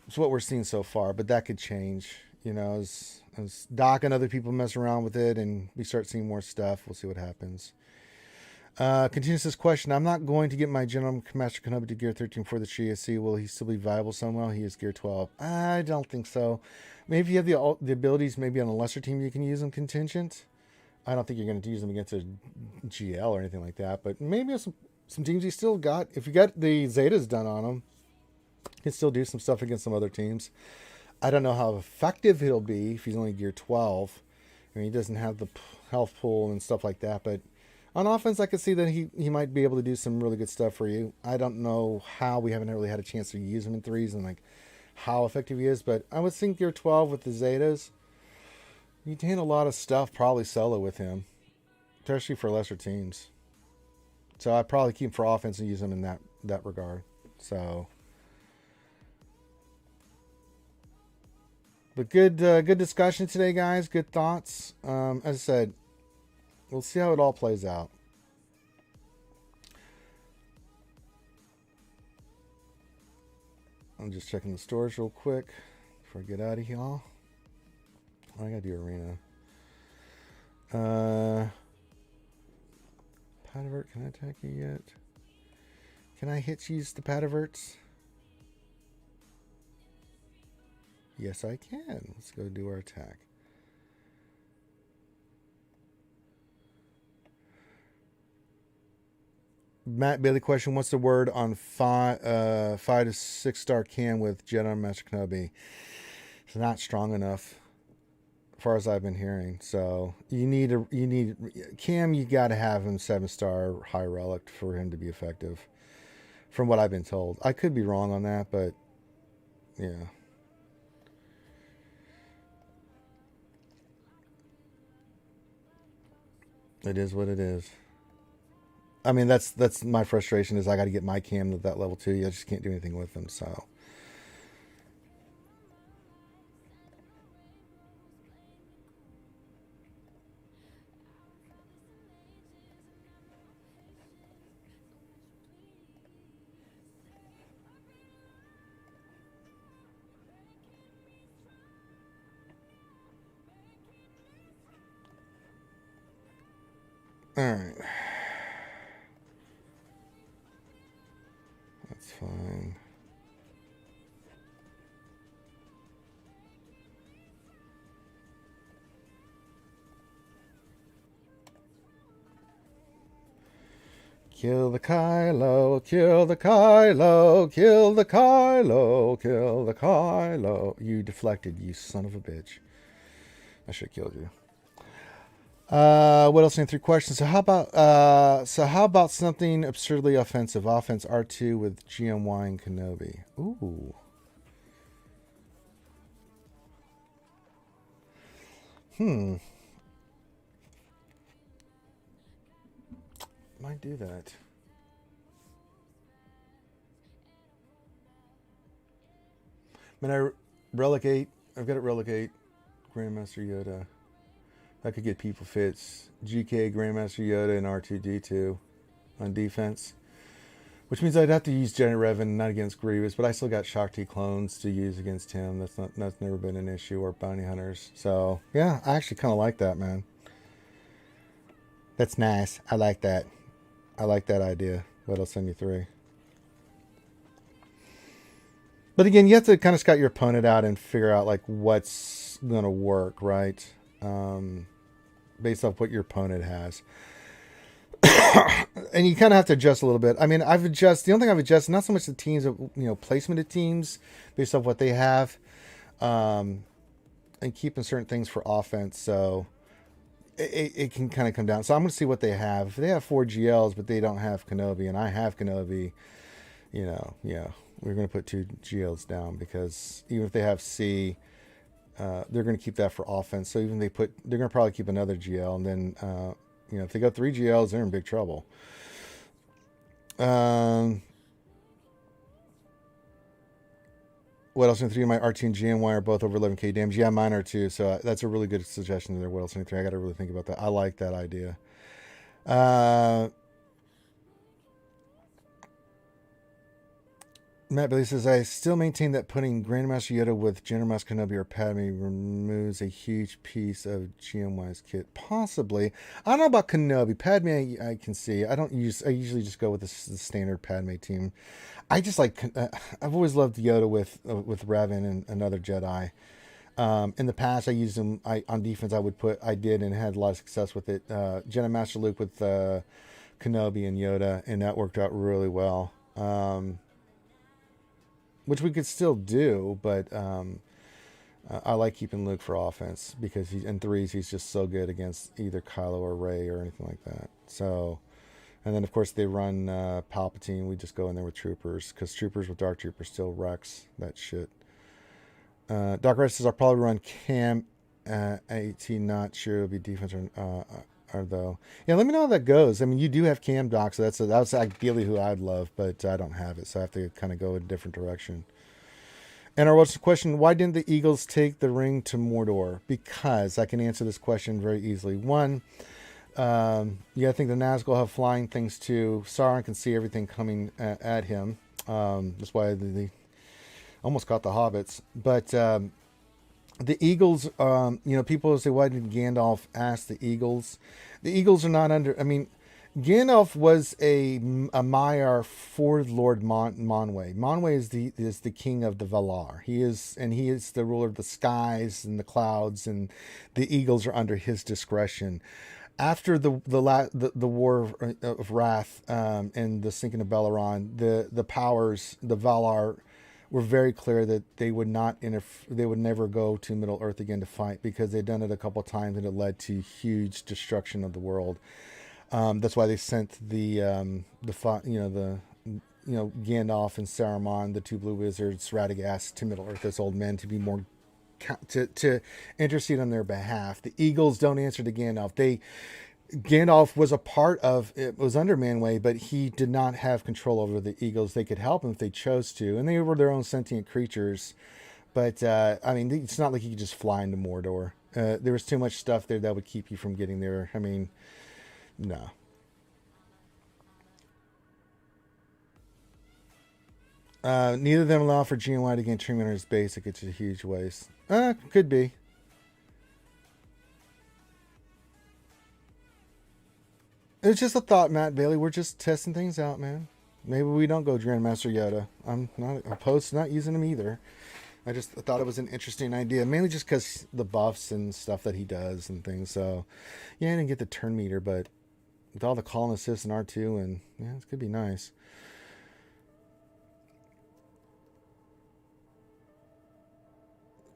it's what we're seeing so far, but that could change. As Doc and other people mess around with it and we start seeing more stuff, we'll see what happens. Continues this question. I'm not going to get my General Master Kenobi to Gear 13 for the GSC. Will he still be viable somewhere? He is Gear 12. I don't think so. Maybe if you have the abilities, maybe on a lesser team you can use them contingent. I don't think you're going to use them against a GL or anything like that. But maybe some teams you still got. If you got the Zetas done on them, you can still do some stuff against some other teams. I don't know how effective he'll be if he's only Gear 12. I mean, he doesn't have the health pool and stuff like that. But on offense, I could see that he might be able to do some really good stuff for you. I don't know how. We haven't really had a chance to use him in threes and how effective he is. But I would think Gear 12 with the Zetas, you can handle a lot of stuff probably solo with him, especially for lesser teams. So I'd probably keep him for offense and use him in that regard. So. But good discussion today, guys. Good thoughts. As I said, we'll see how it all plays out. I'm just checking the stores real quick before I get out of here. I gotta do arena. Padavert, can I attack you yet? Can I use the Padaverts? Yes, I can. Let's go do our attack. Matt Bailey question, what's the word on 5 to 6 star can with Jedi Master Kenobi? It's not strong enough far as I've been hearing. So you need Cam. You got to have him 7-star high relic for him to be effective. From what I've been told, I could be wrong on that, but yeah. It is what it is. I mean, that's my frustration is I got to get my Cam to that level too. I just can't do anything with them. So all right, that's fine. Kill the Kylo, kill the Kylo, kill the Kylo, kill the Kylo. You deflected, you son of a bitch. I should have killed you. What else? 3 questions. So how about something absurdly offensive? Offense R2 with GMY and Kenobi. Ooh. Might do that. I mean, Relic 8. I've got it Relic 8. Grandmaster Yoda. I could get people fits. GK, Grandmaster Yoda, and R2D2 on defense. Which means I'd have to use Janet Revan, not against Grievous, but I still got Shakti clones to use against him. That's never been an issue, or bounty hunters. So yeah, I actually kind of like that, man. That's nice. I like that. I like that idea. What'll send you 3? But again, you have to kind of scout your opponent out and figure out like what's gonna work, right? Based off what your opponent has. And you kind of have to adjust a little bit. I mean, the only thing I've adjusted, not so much the teams, placement of teams based off what they have, and keeping certain things for offense. So it can kind of come down. So I'm going to see what they have. If they have 4 GLs, but they don't have Kenobi, and I have Kenobi, yeah, we're going to put 2 GLs down, because even if they have C, they're going to keep that for offense. So even they're going to probably keep another GL, and then if they go 3 GLs, they're in big trouble. What else? 3 of my RT and GMY are both over 11k damage. Yeah, mine are too. So that's a really good suggestion there. What else? 3? I got to really think about that. I like that idea. Matt Billy says, I still maintain that putting Grandmaster Yoda with General Master Kenobi or Padme removes a huge piece of GMY's kit. Possibly. I don't know about Kenobi. Padme, I can see. I usually just go with the standard Padme team. I just like, I've always loved Yoda with Revan and another Jedi. In the past, I used them on defense. I did and had a lot of success with it. Jedi Master Luke with Kenobi and Yoda, and that worked out really well. Which we could still do, but I like keeping Luke for offense, because in 3s he's just so good against either Kylo or Rey or anything like that. So, and then of course they run Palpatine. We just go in there with Troopers, because Troopers with Dark Troopers still wrecks that shit. Doc Red says I'll probably run Cam 18. Not sure it'll be defense or though. Yeah, let me know how that goes. I mean, you do have Cam, Doc, so that's ideally who I'd love, but I don't have it, so I have to kind of go in a different direction. And our question: why didn't the Eagles take the ring to Mordor? Because I can answer this question very easily. One, you got to think the Nazgul have flying things too. Sauron can see everything coming at him. That's why they almost caught the hobbits. But the Eagles, people say, why did Gandalf ask the Eagles? The Eagles are not under, Gandalf was a Maiar for Lord Manwë. Manwë is the king of the Valar. He is the ruler of the skies and the clouds, and the Eagles are under his discretion. After the war of Wrath and the sinking of Beleriand, the powers, the Valar, were very clear that they would not they would never go to Middle Earth again to fight, because they'd done it a couple of times and it led to huge destruction of the world. That's why they sent the Gandalf and Saruman, the two blue wizards, Radagast, to Middle Earth as old men to be more to intercede on their behalf. The Eagles don't answer to Gandalf. Gandalf was a part of it, was under Manwë, but he did not have control over the Eagles. They could help him if they chose to, and they were their own sentient creatures. But I mean, it's not like you could just fly into Mordor. There was too much stuff there that would keep you from getting there. I mean, no. Neither of them allow for GNY to gain treatment as basic. It's a huge waste. Could be. It's just a thought, Matt Bailey. We're just testing things out, man. Maybe we don't go Grandmaster Yoda. I'm not opposed to not using him either. I just thought it was an interesting idea, mainly just because the buffs and stuff that he does and things. So, yeah, I didn't get the turn meter, but with all the call and assist and R2, and yeah, it could be nice.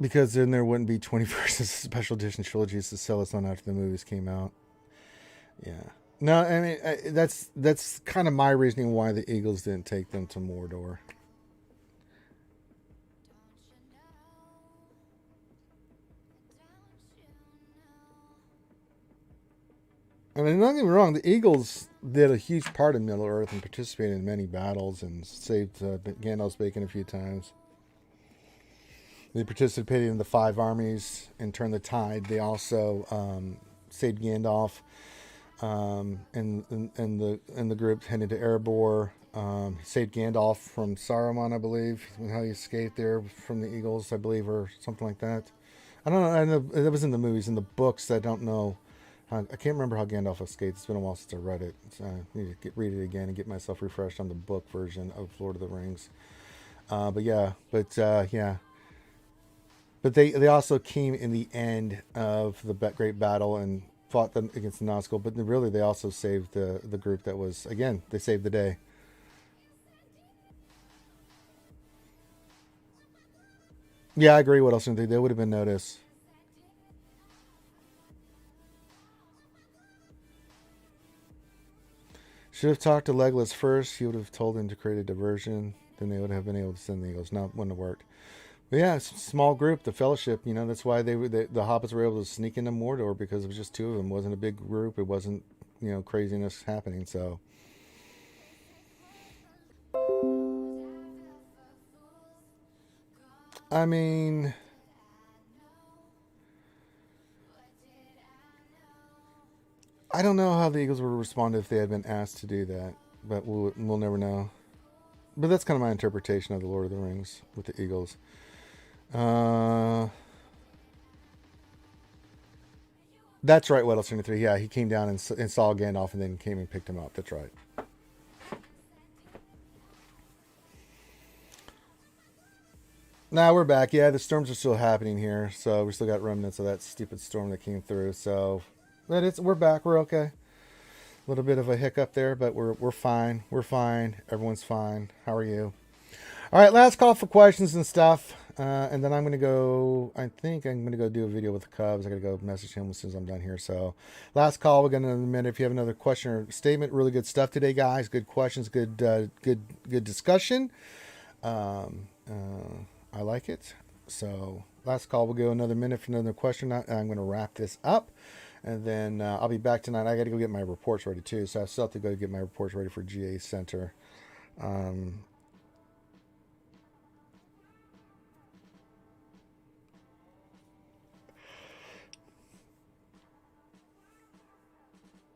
Because then there wouldn't be 21st special edition trilogies to sell us on after the movies came out. Yeah. No, I mean, that's kind of my reasoning why the Eagles didn't take them to Mordor. I mean, don't get me wrong, the Eagles did a huge part in Middle Earth and participated in many battles and saved Gandalf's bacon a few times. They participated in the 5 armies and turned the tide. They also saved Gandalf. And the group headed to Erebor, saved Gandalf from Saruman, I believe, how he escaped there from the Eagles, I believe, or something like that. I don't know. I know that was in the movies. In the books, I don't know. I can't remember how Gandalf escaped. It's been a while since I read it. So I need to read it again and get myself refreshed on the book version of Lord of the Rings. But they also came in the end of the great battle and fought them against the Nazgul, but really they also saved the group that was, again, they saved the day. Yeah, I agree. What else would they would have been noticed. Should have talked to Legolas first. He would have told him to create a diversion. Then they would have been able to send the Eagles. No, wouldn't have worked. But yeah, small group, the Fellowship. You know, that's why the hobbits were able to sneak into Mordor, because it was just 2 of them. It wasn't a big group. It wasn't, craziness happening. So. I mean, I don't know how the Eagles would have responded if they had been asked to do that, but we'll never know. But that's kind of my interpretation of the Lord of the Rings with the Eagles. That's right, Weddle 73. Yeah, he came down and saw Gandalf and then came and picked him up. That's right. Now we're back. Yeah, the storms are still happening here, so we still got remnants of that stupid storm that came through. So, but we're back. We're okay. A little bit of a hiccup there, but we're fine. We're fine. Everyone's fine. How are you? All right, last call for questions and stuff, and then I'm gonna go. I think I'm gonna go do a video with the Cubs. I gotta go message him as soon as I'm done here. So, last call. We're gonna in a minute. If you have another question or statement, really good stuff today, guys. Good questions. Good discussion. I like it. So, last call. We'll go another minute for another question. I'm gonna wrap this up. And then I'll be back tonight. I got to go get my reports ready too. So I still have to go get my reports ready for GA Center.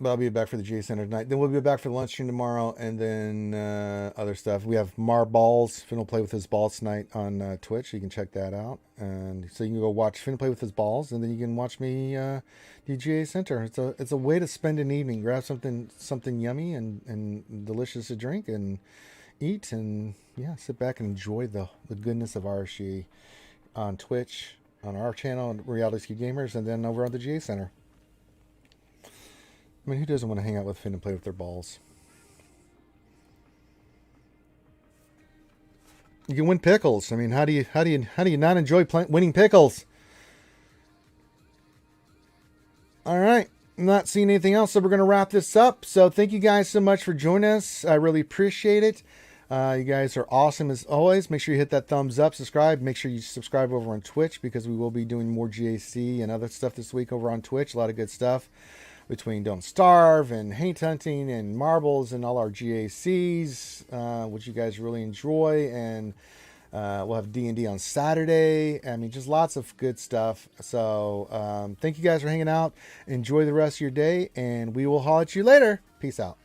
But I'll be back for the GA Center tonight. Then we'll be back for the lunch stream tomorrow, and then other stuff. We have Mar Balls. Finn will play with his balls tonight on Twitch. You can check that out. And so you can go watch Finn play with his balls, and then you can watch me do GA Center. It's a way to spend an evening. Grab something yummy and delicious to drink and eat, and yeah, sit back and enjoy the goodness of RSG on Twitch, on our channel, Reality Skewed Gamers, and then over on the GA Center. I mean, who doesn't want to hang out with Finn and play with their balls? You can win pickles. I mean, how do you not enjoy winning pickles? All right. I'm not seeing anything else, so we're going to wrap this up. So thank you guys so much for joining us. I really appreciate it. You guys are awesome as always. Make sure you hit that thumbs up, subscribe. Make sure you subscribe over on Twitch because we will be doing more GAC and other stuff this week over on Twitch. A lot of good stuff between Don't Starve and Hate Hunting and Marbles and all our GACs, which you guys really enjoy. And we'll have D&D on Saturday. I mean, just lots of good stuff. So thank you guys for hanging out. Enjoy the rest of your day, and we will holler at you later. Peace out.